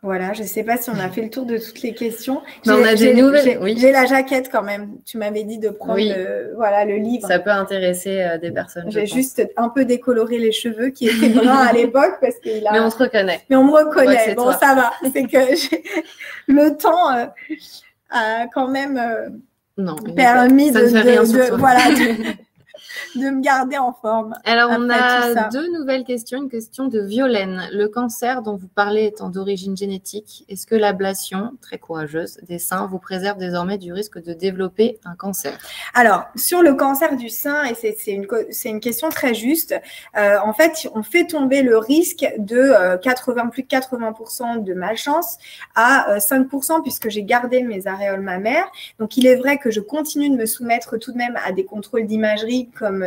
Voilà, je ne sais pas si on a fait le tour de toutes les questions. On a des nouvelles. J'ai la jaquette quand même. Tu m'avais dit de prendre le livre. Ça peut intéresser des personnes. J'ai juste un peu décoloré les cheveux qui étaient bruns à l'époque parce qu'il a. Mais on te reconnaît. Mais on me reconnaît. Bon, ça va. C'est que le temps a quand même permis de me garder en forme. Alors, on a deux nouvelles questions. Une question de Violaine. Le cancer dont vous parlez étant d'origine génétique, est-ce que l'ablation, très courageuse, des seins vous préserve désormais du risque de développer un cancer? Alors, sur le cancer du sein, et c'est une question très juste, en fait, on fait tomber le risque de plus de 80% de malchance à 5% puisque j'ai gardé mes aréoles mammaires. Donc, il est vrai que je continue de me soumettre tout de même à des contrôles d'imagerie comme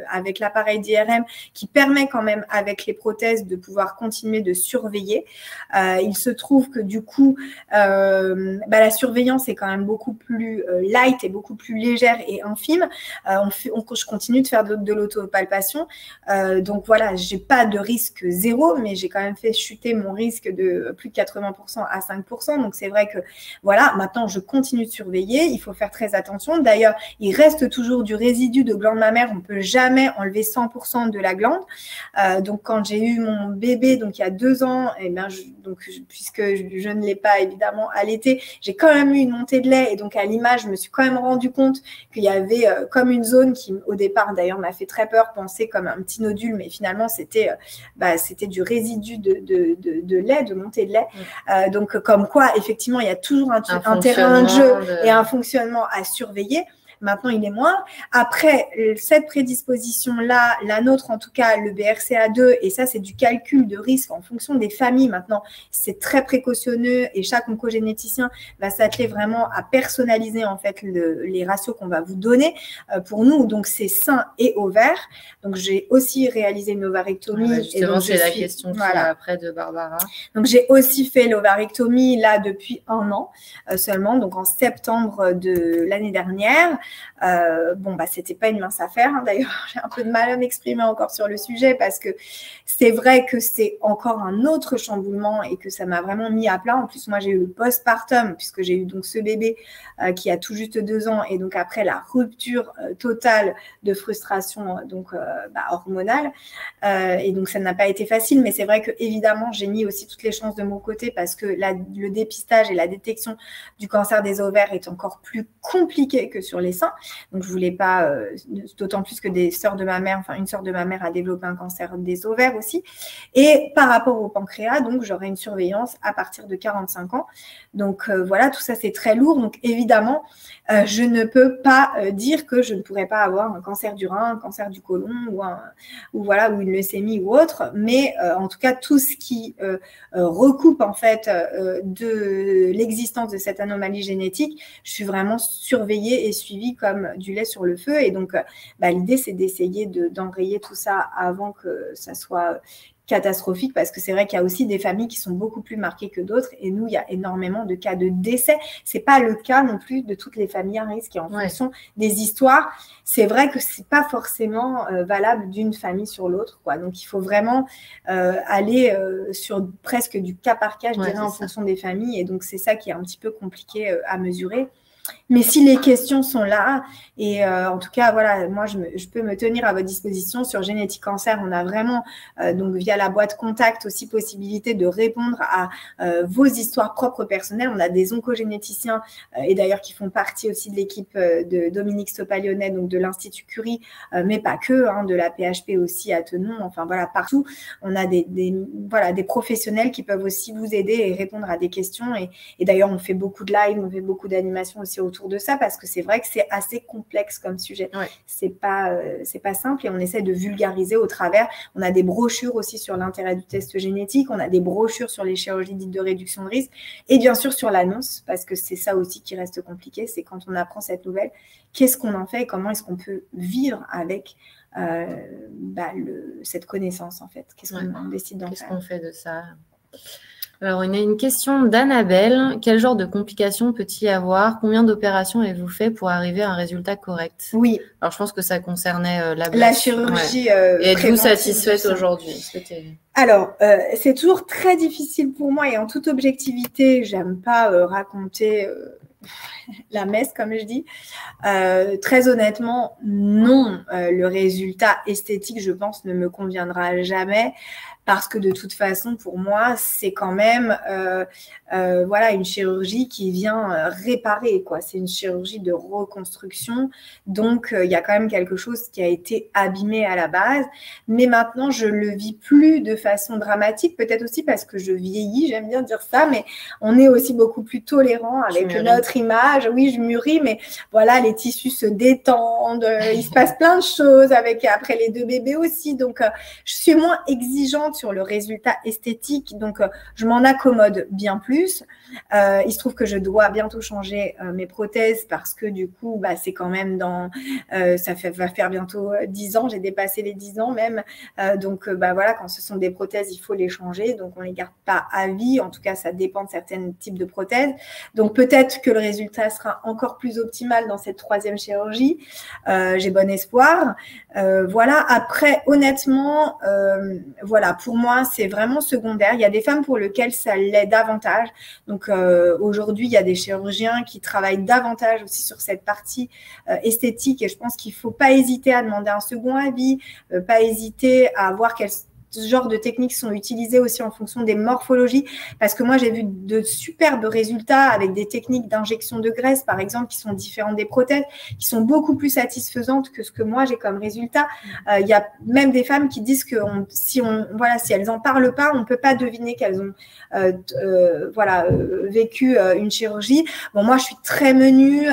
avec l'appareil d'IRM qui permet quand même avec les prothèses de pouvoir continuer de surveiller. Il se trouve que du coup, la surveillance est quand même beaucoup plus light et beaucoup plus légère et infime. Je continue de faire de l'autopalpation. Donc voilà, j'ai pas de risque zéro, mais j'ai quand même fait chuter mon risque de plus de 80% à 5%. Donc c'est vrai que voilà, maintenant je continue de surveiller. Il faut faire très attention. D'ailleurs, il reste toujours du résidu de glande mammaire. On ne peut jamais enlever 100% de la glande. Donc, quand j'ai eu mon bébé, donc il y a 2 ans, puisque je ne l'ai pas évidemment allaité, j'ai quand même eu une montée de lait. Et donc, à l'image, je me suis quand même rendu compte qu'il y avait comme une zone qui, au départ, d'ailleurs, m'a fait très peur, penser comme un petit nodule, mais finalement, c'était du résidu de lait, de montée de lait. Donc, comme quoi, effectivement, il y a toujours un terrain de jeu et un fonctionnement à surveiller. Maintenant, il est moins. Après, cette prédisposition-là, la nôtre en tout cas, le BRCA2, et ça, c'est du calcul de risque en fonction des familles. Maintenant, c'est très précautionneux et chaque oncogénéticien va s'atteler vraiment à personnaliser en fait les ratios qu'on va vous donner pour nous. Donc, c'est sein et ovaire. Donc, j'ai aussi réalisé une ovarectomie. Justement, c'est la question qui est après de Barbara. Donc, j'ai aussi fait l'ovarectomie là depuis 1 an seulement, donc en septembre de l'année dernière. C'était pas une mince affaire. Hein. D'ailleurs, j'ai un peu de mal à m'exprimer encore sur le sujet parce que c'est vrai que c'est encore un autre chamboulement et que ça m'a vraiment mis à plat. En plus, moi, j'ai eu le postpartum puisque j'ai eu donc ce bébé qui a tout juste 2 ans et donc après la rupture totale de frustration hormonale. Et donc, ça n'a pas été facile, mais c'est vrai que évidemment, j'ai mis aussi toutes les chances de mon côté parce que le dépistage et la détection du cancer des ovaires est encore plus compliqué que sur les seins. Donc, je voulais pas, d'autant plus que une sœur de ma mère a développé un cancer des ovaires aussi. Et par rapport au pancréas, donc, j'aurai une surveillance à partir de 45 ans. Donc, voilà, tout ça, c'est très lourd. Donc, évidemment, je ne peux pas dire que je ne pourrais pas avoir un cancer du rein, un cancer du côlon ou une leucémie ou autre. Mais en tout cas, tout ce qui recoupe en fait de l'existence de cette anomalie génétique, je suis vraiment surveillée et suivie comme du lait sur le feu. Et donc, l'idée, c'est d'essayer d'enrayer tout ça avant que ça soit catastrophique parce que c'est vrai qu'il y a aussi des familles qui sont beaucoup plus marquées que d'autres. Et nous, il y a énormément de cas de décès. C'est pas le cas non plus de toutes les familles à risque. Et en fonction des histoires, c'est vrai que c'est pas forcément valable d'une famille sur l'autre, quoi. Donc, il faut vraiment aller sur presque du cas par cas, je dirais, en fonction des familles. Et donc, c'est ça qui est un petit peu compliqué à mesurer. Mais si les questions sont là, et en tout cas, voilà, moi, je peux me tenir à votre disposition sur Génétique Cancer. On a vraiment, donc via la boîte contact, aussi possibilité de répondre à vos histoires propres personnelles. On a des oncogénéticiens, et d'ailleurs qui font partie aussi de l'équipe de Dominique Stoppa-Lyonnais, donc de l'Institut Curie, mais pas que, hein, de la PHP aussi à Thonon. Enfin, voilà, partout, on a des professionnels qui peuvent aussi vous aider et répondre à des questions. Et d'ailleurs, on fait beaucoup de live, on fait beaucoup d'animations aussi autour de ça parce que c'est vrai que c'est assez complexe comme sujet. C'est pas simple et on essaie de vulgariser au travers. On a des brochures aussi sur l'intérêt du test génétique, on a des brochures sur les chirurgies dites de réduction de risque et bien sûr sur l'annonce parce que c'est ça aussi qui reste compliqué, c'est quand on apprend cette nouvelle, qu'est-ce qu'on en fait et comment est-ce qu'on peut vivre avec cette connaissance en fait. Qu'est-ce qu'on décide d'en faire? Qu'est-ce qu'on fait de ça? Alors, on a une question d'Annabelle. Quel genre de complications peut-il y avoir? Combien d'opérations avez-vous fait pour arriver à un résultat correct? Oui. Alors, je pense que ça concernait la chirurgie. Et êtes-vous satisfaite aujourd'hui? Alors, c'est toujours très difficile pour moi et en toute objectivité, j'aime pas raconter la messe, comme je dis. Très honnêtement, non. Le résultat esthétique, je pense, ne me conviendra jamais. Parce que de toute façon, pour moi, c'est quand même une chirurgie qui vient réparer, quoi. C'est une chirurgie de reconstruction. Donc, il y a quand même quelque chose qui a été abîmé à la base. Mais maintenant, je le vis plus de façon dramatique. Peut-être aussi parce que je vieillis, j'aime bien dire ça, mais on est aussi beaucoup plus tolérant avec notre image. Oui, je mûris, mais voilà, les tissus se détendent. Il se passe plein de choses après les 2 bébés aussi. Donc, je suis moins exigeante sur le résultat esthétique, donc je m'en accommode bien plus. Il se trouve que je dois bientôt changer mes prothèses parce que du coup, c'est quand même va faire bientôt 10 ans, j'ai dépassé les 10 ans même. Donc voilà, quand ce sont des prothèses, il faut les changer, donc on ne les garde pas à vie. En tout cas, ça dépend de certains types de prothèses. Donc peut-être que le résultat sera encore plus optimal dans cette 3e chirurgie. J'ai bon espoir. Voilà, après, honnêtement, pour moi, c'est vraiment secondaire. Il y a des femmes pour lesquelles ça l'est davantage. Donc, aujourd'hui, il y a des chirurgiens qui travaillent davantage aussi sur cette partie esthétique. Et je pense qu'il ne faut pas hésiter à demander un second avis, pas hésiter à voir quels genre de techniques sont utilisées aussi en fonction des morphologies. Parce que moi, j'ai vu de superbes résultats avec des techniques d'injection de graisse, par exemple, qui sont différentes des prothèses, qui sont beaucoup plus satisfaisantes que ce que moi, j'ai comme résultat. Il y a même des femmes qui disent que si elles n'en parlent pas, on ne peut pas deviner qu'elles ont vécu une chirurgie. Bon, moi, je suis très menue.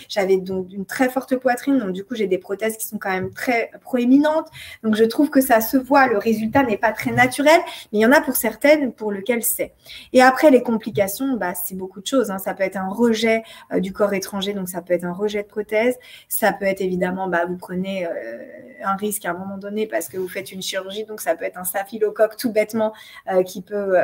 J'avais donc une très forte poitrine. Donc, du coup, j'ai des prothèses qui sont quand même très proéminentes. Donc, je trouve que ça se voit. Le résultat n'est pas très naturel, mais il y en a pour certaines pour lesquelles c'est. Et après, les complications, c'est beaucoup de choses. Hein. Ça peut être un rejet du corps étranger, donc ça peut être un rejet de prothèse. Ça peut être évidemment, vous prenez un risque à un moment donné parce que vous faites une chirurgie, donc ça peut être un staphylocoque tout bêtement qui peut,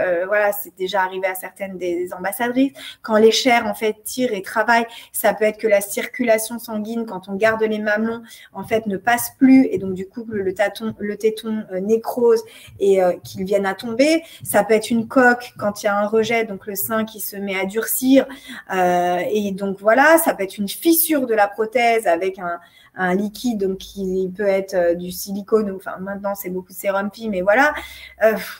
c'est déjà arrivé à certaines des ambassadrices. Quand les chairs, en fait, tirent et travaillent, ça peut être que la circulation sanguine, quand on garde les mamelons, en fait, ne passe plus et donc du coup, le téton nécrose et qu'ils viennent à tomber. Ça peut être une coque quand il y a un rejet, donc le sein qui se met à durcir. Et donc voilà, ça peut être une fissure de la prothèse avec un liquide donc qui peut être du silicone, enfin maintenant c'est beaucoup de sérum P, mais voilà,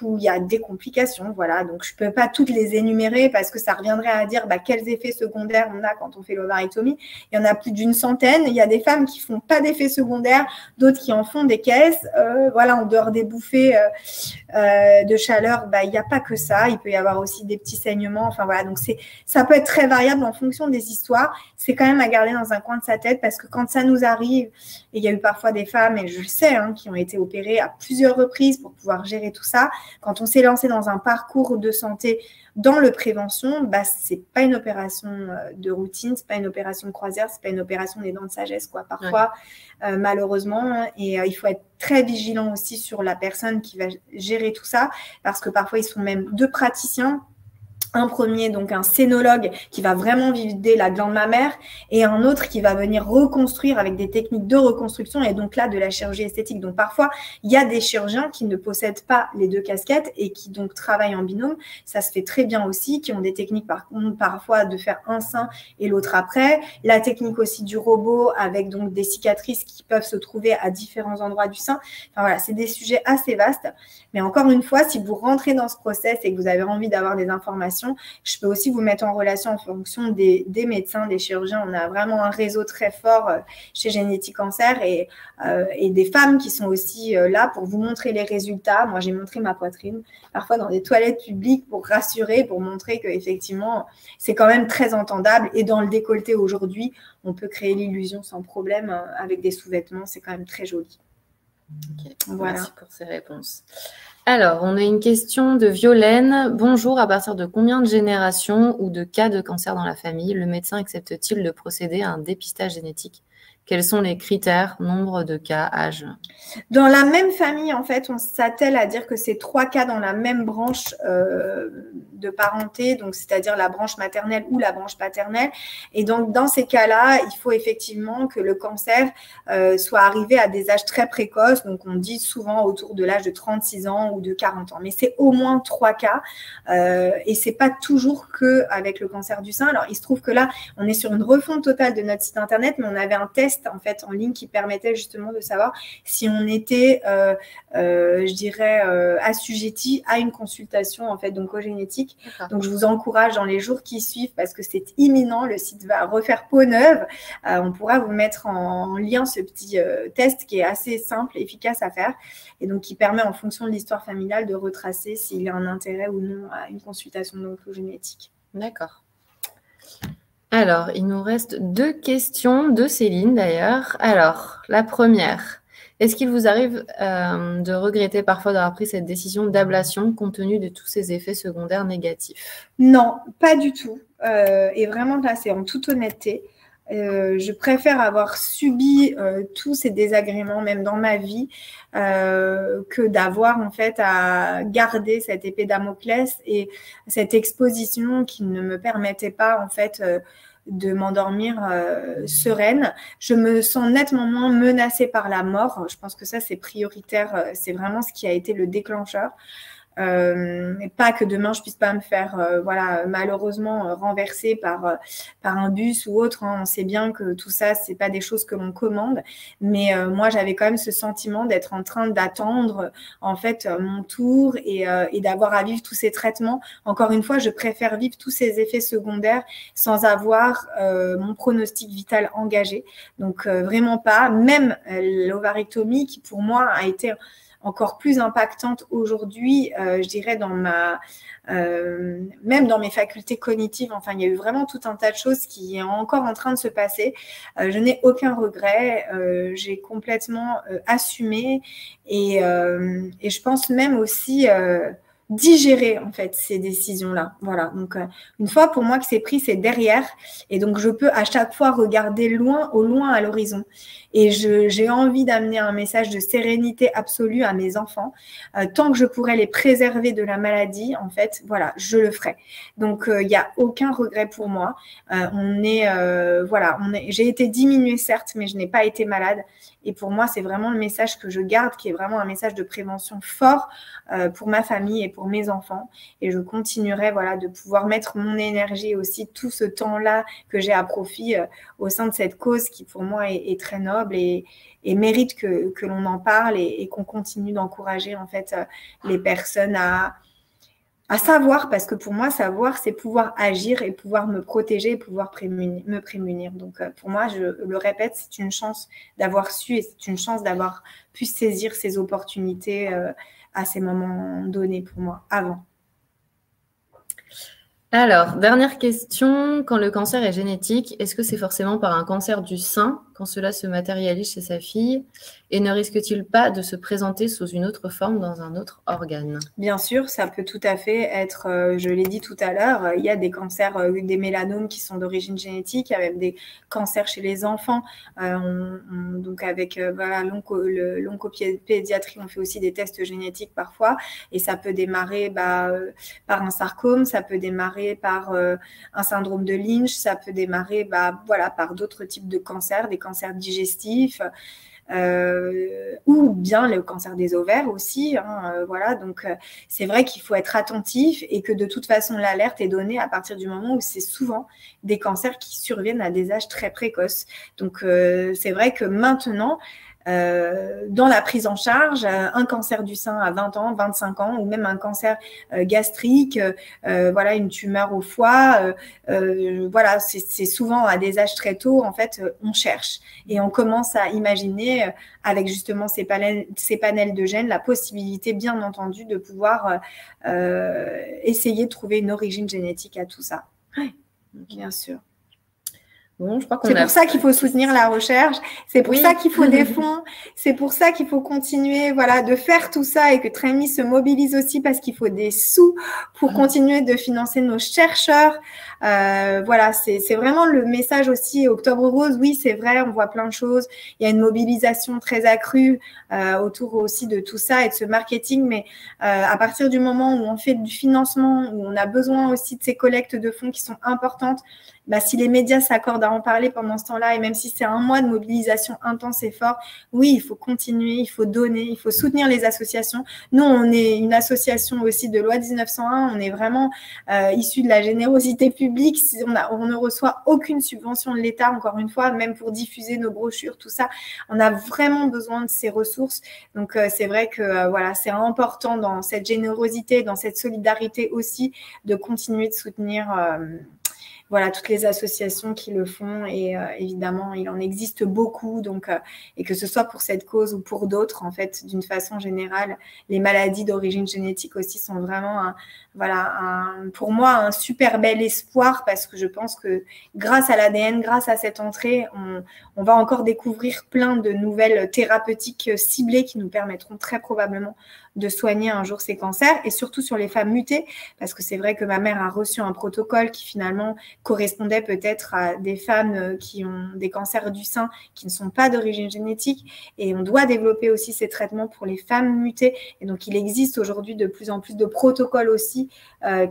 où il y a des complications, voilà. Donc je peux pas toutes les énumérer parce que ça reviendrait à dire quels effets secondaires on a quand on fait l'ovarectomie. Il y en a plus d'une centaine. Il y a des femmes qui font pas d'effets secondaires, d'autres qui en font des caisses. En dehors des bouffées de chaleur, il n'y a pas que ça. Il peut y avoir aussi des petits saignements. Enfin voilà, donc ça peut être très variable en fonction des histoires. C'est quand même à garder dans un coin de sa tête parce que quand ça nous arrive, arrive. Et il y a eu parfois des femmes, et je le sais, hein, qui ont été opérées à plusieurs reprises pour pouvoir gérer tout ça. Quand on s'est lancé dans un parcours de santé dans le prévention, bah, c'est pas une opération de routine, c'est pas une opération de croisière, c'est pas une opération des dents de sagesse, quoi. Parfois, malheureusement, et il faut être très vigilant aussi sur la personne qui va gérer tout ça, parce que parfois, ils sont même deux praticiens. Un premier, donc un scénologue qui va vraiment vider la glande mammaire et un autre qui va venir reconstruire avec des techniques de reconstruction et donc là de la chirurgie esthétique. Donc parfois, il y a des chirurgiens qui ne possèdent pas les deux casquettes et qui donc travaillent en binôme. Ça se fait très bien aussi, qui ont des techniques par contre parfois de faire un sein et l'autre après. La technique aussi du robot avec donc des cicatrices qui peuvent se trouver à différents endroits du sein. Enfin voilà, c'est des sujets assez vastes. Mais encore une fois, si vous rentrez dans ce process et que vous avez envie d'avoir des informations, je peux aussi vous mettre en relation en fonction des médecins, des chirurgiens. On a vraiment un réseau très fort chez Génétique Cancer et des femmes qui sont aussi là pour vous montrer les résultats. Moi, j'ai montré ma poitrine parfois dans des toilettes publiques pour rassurer, pour montrer qu'effectivement, c'est quand même très entendable. Et dans le décolleté aujourd'hui, on peut créer l'illusion sans problème avec des sous-vêtements. C'est quand même très joli. Okay. Voilà. Merci pour ces réponses. Alors, on a une question de Violaine. Bonjour, à partir de combien de générations ou de cas de cancer dans la famille, le médecin accepte-t-il de procéder à un dépistage génétique? Quels sont les critères, nombre de cas, âge? Dans la même famille, en fait, on s'attelle à dire que c'est 3 cas dans la même branche de parenté, donc c'est-à-dire la branche maternelle ou la branche paternelle. Et donc, dans ces cas-là, il faut effectivement que le cancer soit arrivé à des âges très précoces. Donc, on dit souvent autour de l'âge de 36 ans ou de 40 ans. Mais c'est au moins 3 cas. Et c'est pas toujours qu'avec le cancer du sein. Alors, il se trouve que là, on est sur une refonte totale de notre site internet, mais on avait un test en fait en ligne qui permettait justement de savoir si on était, je dirais, assujetti à une consultation en fait d'oncogénétique. Donc je vous encourage dans les jours qui suivent parce que c'est imminent, le site va refaire peau neuve. On pourra vous mettre en lien ce petit test qui est assez simple, efficace à faire et donc qui permet en fonction de l'histoire familiale de retracer s'il y a un intérêt ou non à une consultation d'oncogénétique. D'accord. Alors, il nous reste 2 questions de Céline d'ailleurs. Alors, la première, est-ce qu'il vous arrive de regretter parfois d'avoir pris cette décision d'ablation compte tenu de tous ces effets secondaires négatifs? Non, pas du tout. Et vraiment là, c'est en toute honnêteté. Je préfère avoir subi tous ces désagréments, même dans ma vie, que d'avoir en fait à garder cette épée Damoclès et cette exposition qui ne me permettait pas en fait de m'endormir sereine. Je me sens nettement moins menacée par la mort. Je pense que ça, c'est prioritaire. C'est vraiment ce qui a été le déclencheur. Et pas que demain je puisse pas me faire voilà malheureusement renverser par un bus ou autre, hein. On sait bien que tout ça c'est pas des choses que l'on commande, mais moi j'avais quand même ce sentiment d'être en train d'attendre en fait mon tour et d'avoir à vivre tous ces traitements. Encore une fois, je préfère vivre tous ces effets secondaires sans avoir mon pronostic vital engagé, donc vraiment pas, même l'ovarectomie qui pour moi a été encore plus impactante aujourd'hui, je dirais, dans même dans mes facultés cognitives. Enfin, il y a eu vraiment tout un tas de choses qui est encore en train de se passer. Je n'ai aucun regret. J'ai complètement assumé et je pense même aussi digérer en fait ces décisions-là. Voilà. Donc une fois pour moi que c'est pris, c'est derrière et donc je peux à chaque fois regarder loin, au loin à l'horizon. Et j'ai envie d'amener un message de sérénité absolue à mes enfants. Tant que je pourrais les préserver de la maladie, en fait, voilà, je le ferai. Donc il n'y a aucun regret pour moi. J'ai été diminuée certes, mais je n'ai pas été malade. Et pour moi, c'est vraiment le message que je garde, qui est vraiment un message de prévention fort pour ma famille et pour mes enfants. Et je continuerai voilà, de pouvoir mettre mon énergie aussi, tout ce temps-là que j'ai à profit au sein de cette cause qui pour moi est très noble et mérite que l'on en parle et qu'on continue d'encourager en fait les personnes à savoir, parce que pour moi, savoir, c'est pouvoir agir et pouvoir me protéger et pouvoir me prémunir. Donc, pour moi, je le répète, c'est une chance d'avoir su et c'est une chance d'avoir pu saisir ces opportunités à ces moments donnés pour moi, avant. Alors, dernière question, quand le cancer est génétique, est-ce que c'est forcément par un cancer du sein quand cela se matérialise chez sa fille et ne risque-t-il pas de se présenter sous une autre forme dans un autre organe? Bien sûr, ça peut tout à fait être, je l'ai dit tout à l'heure, il y a des cancers, des mélanomes qui sont d'origine génétique, il y a même des cancers chez les enfants. Donc avec voilà, l'oncopédiatrie, on fait aussi des tests génétiques parfois, et ça peut démarrer par un sarcome, ça peut démarrer par un syndrome de Lynch, ça peut démarrer voilà, par d'autres types de cancers, des cancers digestifs. Ou bien le cancer des ovaires aussi, voilà, donc c'est vrai qu'il faut être attentif et que de toute façon l'alerte est donnée à partir du moment où c'est souvent des cancers qui surviennent à des âges très précoces. Donc c'est vrai que maintenant dans la prise en charge, un cancer du sein à 20 ans, 25 ans, ou même un cancer gastrique, voilà, une tumeur au foie, voilà, c'est souvent à des âges très tôt, en fait, on cherche et on commence à imaginer avec justement ces panels de gènes la possibilité, bien entendu, de pouvoir essayer de trouver une origine génétique à tout ça. Oui, bien sûr. Bon, je crois c'est pour ça qu'il faut soutenir la recherche, c'est pour ça qu'il faut des fonds, c'est pour ça qu'il faut continuer voilà, de faire tout ça et que Trémis se mobilise aussi parce qu'il faut des sous pour continuer de financer nos chercheurs. Voilà, c'est vraiment le message aussi. Octobre Rose, oui, c'est vrai, on voit plein de choses. Il y a une mobilisation très accrue autour aussi de tout ça et de ce marketing, mais à partir du moment où on fait du financement, où on a besoin aussi de ces collectes de fonds qui sont importantes, si les médias s'accordent à en parler pendant ce temps-là, et même si c'est un mois de mobilisation intense et fort, oui, il faut continuer, il faut donner, il faut soutenir les associations. Nous, on est une association aussi de loi 1901, on est vraiment issu de la générosité publique. On ne reçoit aucune subvention de l'État, encore une fois, même pour diffuser nos brochures, tout ça. On a vraiment besoin de ces ressources. Donc, c'est vrai que voilà, c'est important dans cette générosité, dans cette solidarité aussi, de continuer de soutenir voilà, toutes les associations qui le font et évidemment, il en existe beaucoup. Donc, et que ce soit pour cette cause ou pour d'autres, en fait, d'une façon générale, les maladies d'origine génétique aussi sont vraiment, pour moi, un super bel espoir parce que je pense que grâce à l'ADN, grâce à cette entrée, on va encore découvrir plein de nouvelles thérapeutiques ciblées qui nous permettront très probablement de soigner un jour ces cancers et surtout sur les femmes mutées parce que c'est vrai que ma mère a reçu un protocole qui finalement correspondait peut-être à des femmes qui ont des cancers du sein qui ne sont pas d'origine génétique et on doit développer aussi ces traitements pour les femmes mutées et donc il existe aujourd'hui de plus en plus de protocoles aussi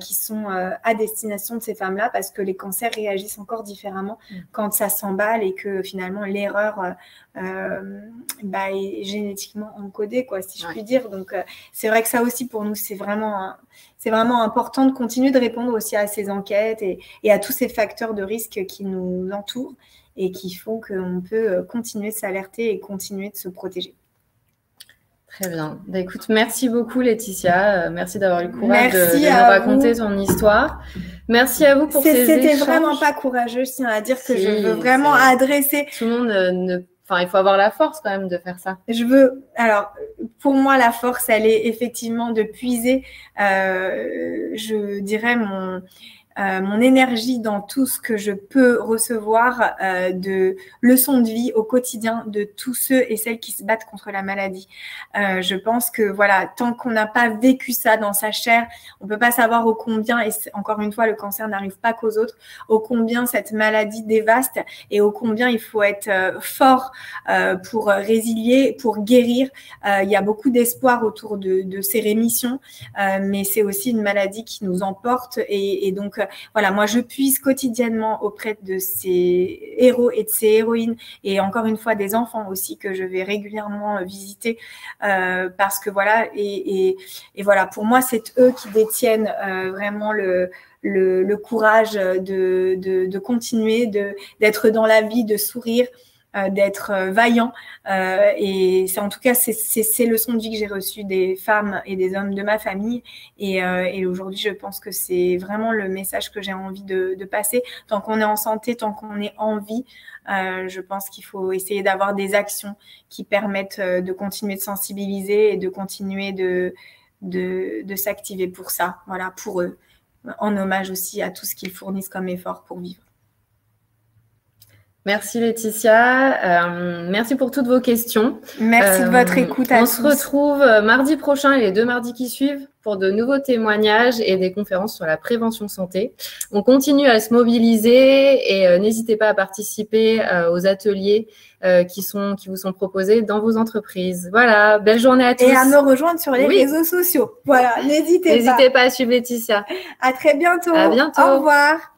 qui sont à destination de ces femmes-là parce que les cancers réagissent encore différemment quand ça s'emballe et que finalement l'erreur est génétiquement encodée, quoi, si je puis dire. Donc, c'est vrai que ça aussi, pour nous, c'est vraiment important de continuer de répondre aussi à ces enquêtes et à tous ces facteurs de risque qui nous entourent et qui font qu'on peut continuer de s'alerter et continuer de se protéger. Très bien. Écoute, merci beaucoup Laetitia. Merci d'avoir eu le courage de nous raconter ton histoire. Merci à vous pour ces échanges. C'était vraiment pas courageux, je tiens à dire que je veux vraiment adresser... Tout le monde il faut avoir la force quand même de faire ça. Alors, pour moi, la force, elle est effectivement de puiser, je dirais, mon énergie dans tout ce que je peux recevoir de leçons de vie au quotidien de tous ceux et celles qui se battent contre la maladie. Je pense que voilà, tant qu'on n'a pas vécu ça dans sa chair, on peut pas savoir ô combien, et encore une fois, le cancer n'arrive pas qu'aux autres, ô combien cette maladie dévaste et ô combien il faut être fort pour résilier, pour guérir. Il y a beaucoup d'espoir autour de ces rémissions, mais c'est aussi une maladie qui nous emporte et donc voilà, moi je puise quotidiennement auprès de ces héros et de ces héroïnes et encore une fois des enfants aussi que je vais régulièrement visiter parce que voilà et voilà, pour moi c'est eux qui détiennent vraiment le courage de continuer, d'être dans la vie, de sourire, d'être vaillant et c'est en tout cas ces leçons de vie que j'ai reçues des femmes et des hommes de ma famille et aujourd'hui je pense que c'est vraiment le message que j'ai envie de passer. Tant qu'on est en santé, tant qu'on est en vie, je pense qu'il faut essayer d'avoir des actions qui permettent de continuer de sensibiliser et de continuer de s'activer pour ça, voilà, pour eux, en hommage aussi à tout ce qu'ils fournissent comme effort pour vivre. Merci Laetitia. Merci pour toutes vos questions. Merci de votre écoute à tous. On se retrouve mardi prochain et les 2 mardis qui suivent pour de nouveaux témoignages et des conférences sur la prévention santé. On continue à se mobiliser et n'hésitez pas à participer aux ateliers qui vous sont proposés dans vos entreprises. Voilà, belle journée à tous. Et à me rejoindre sur les réseaux sociaux. Voilà, n'hésitez pas. N'hésitez pas à suivre Laetitia. À très bientôt. À bientôt. Au revoir.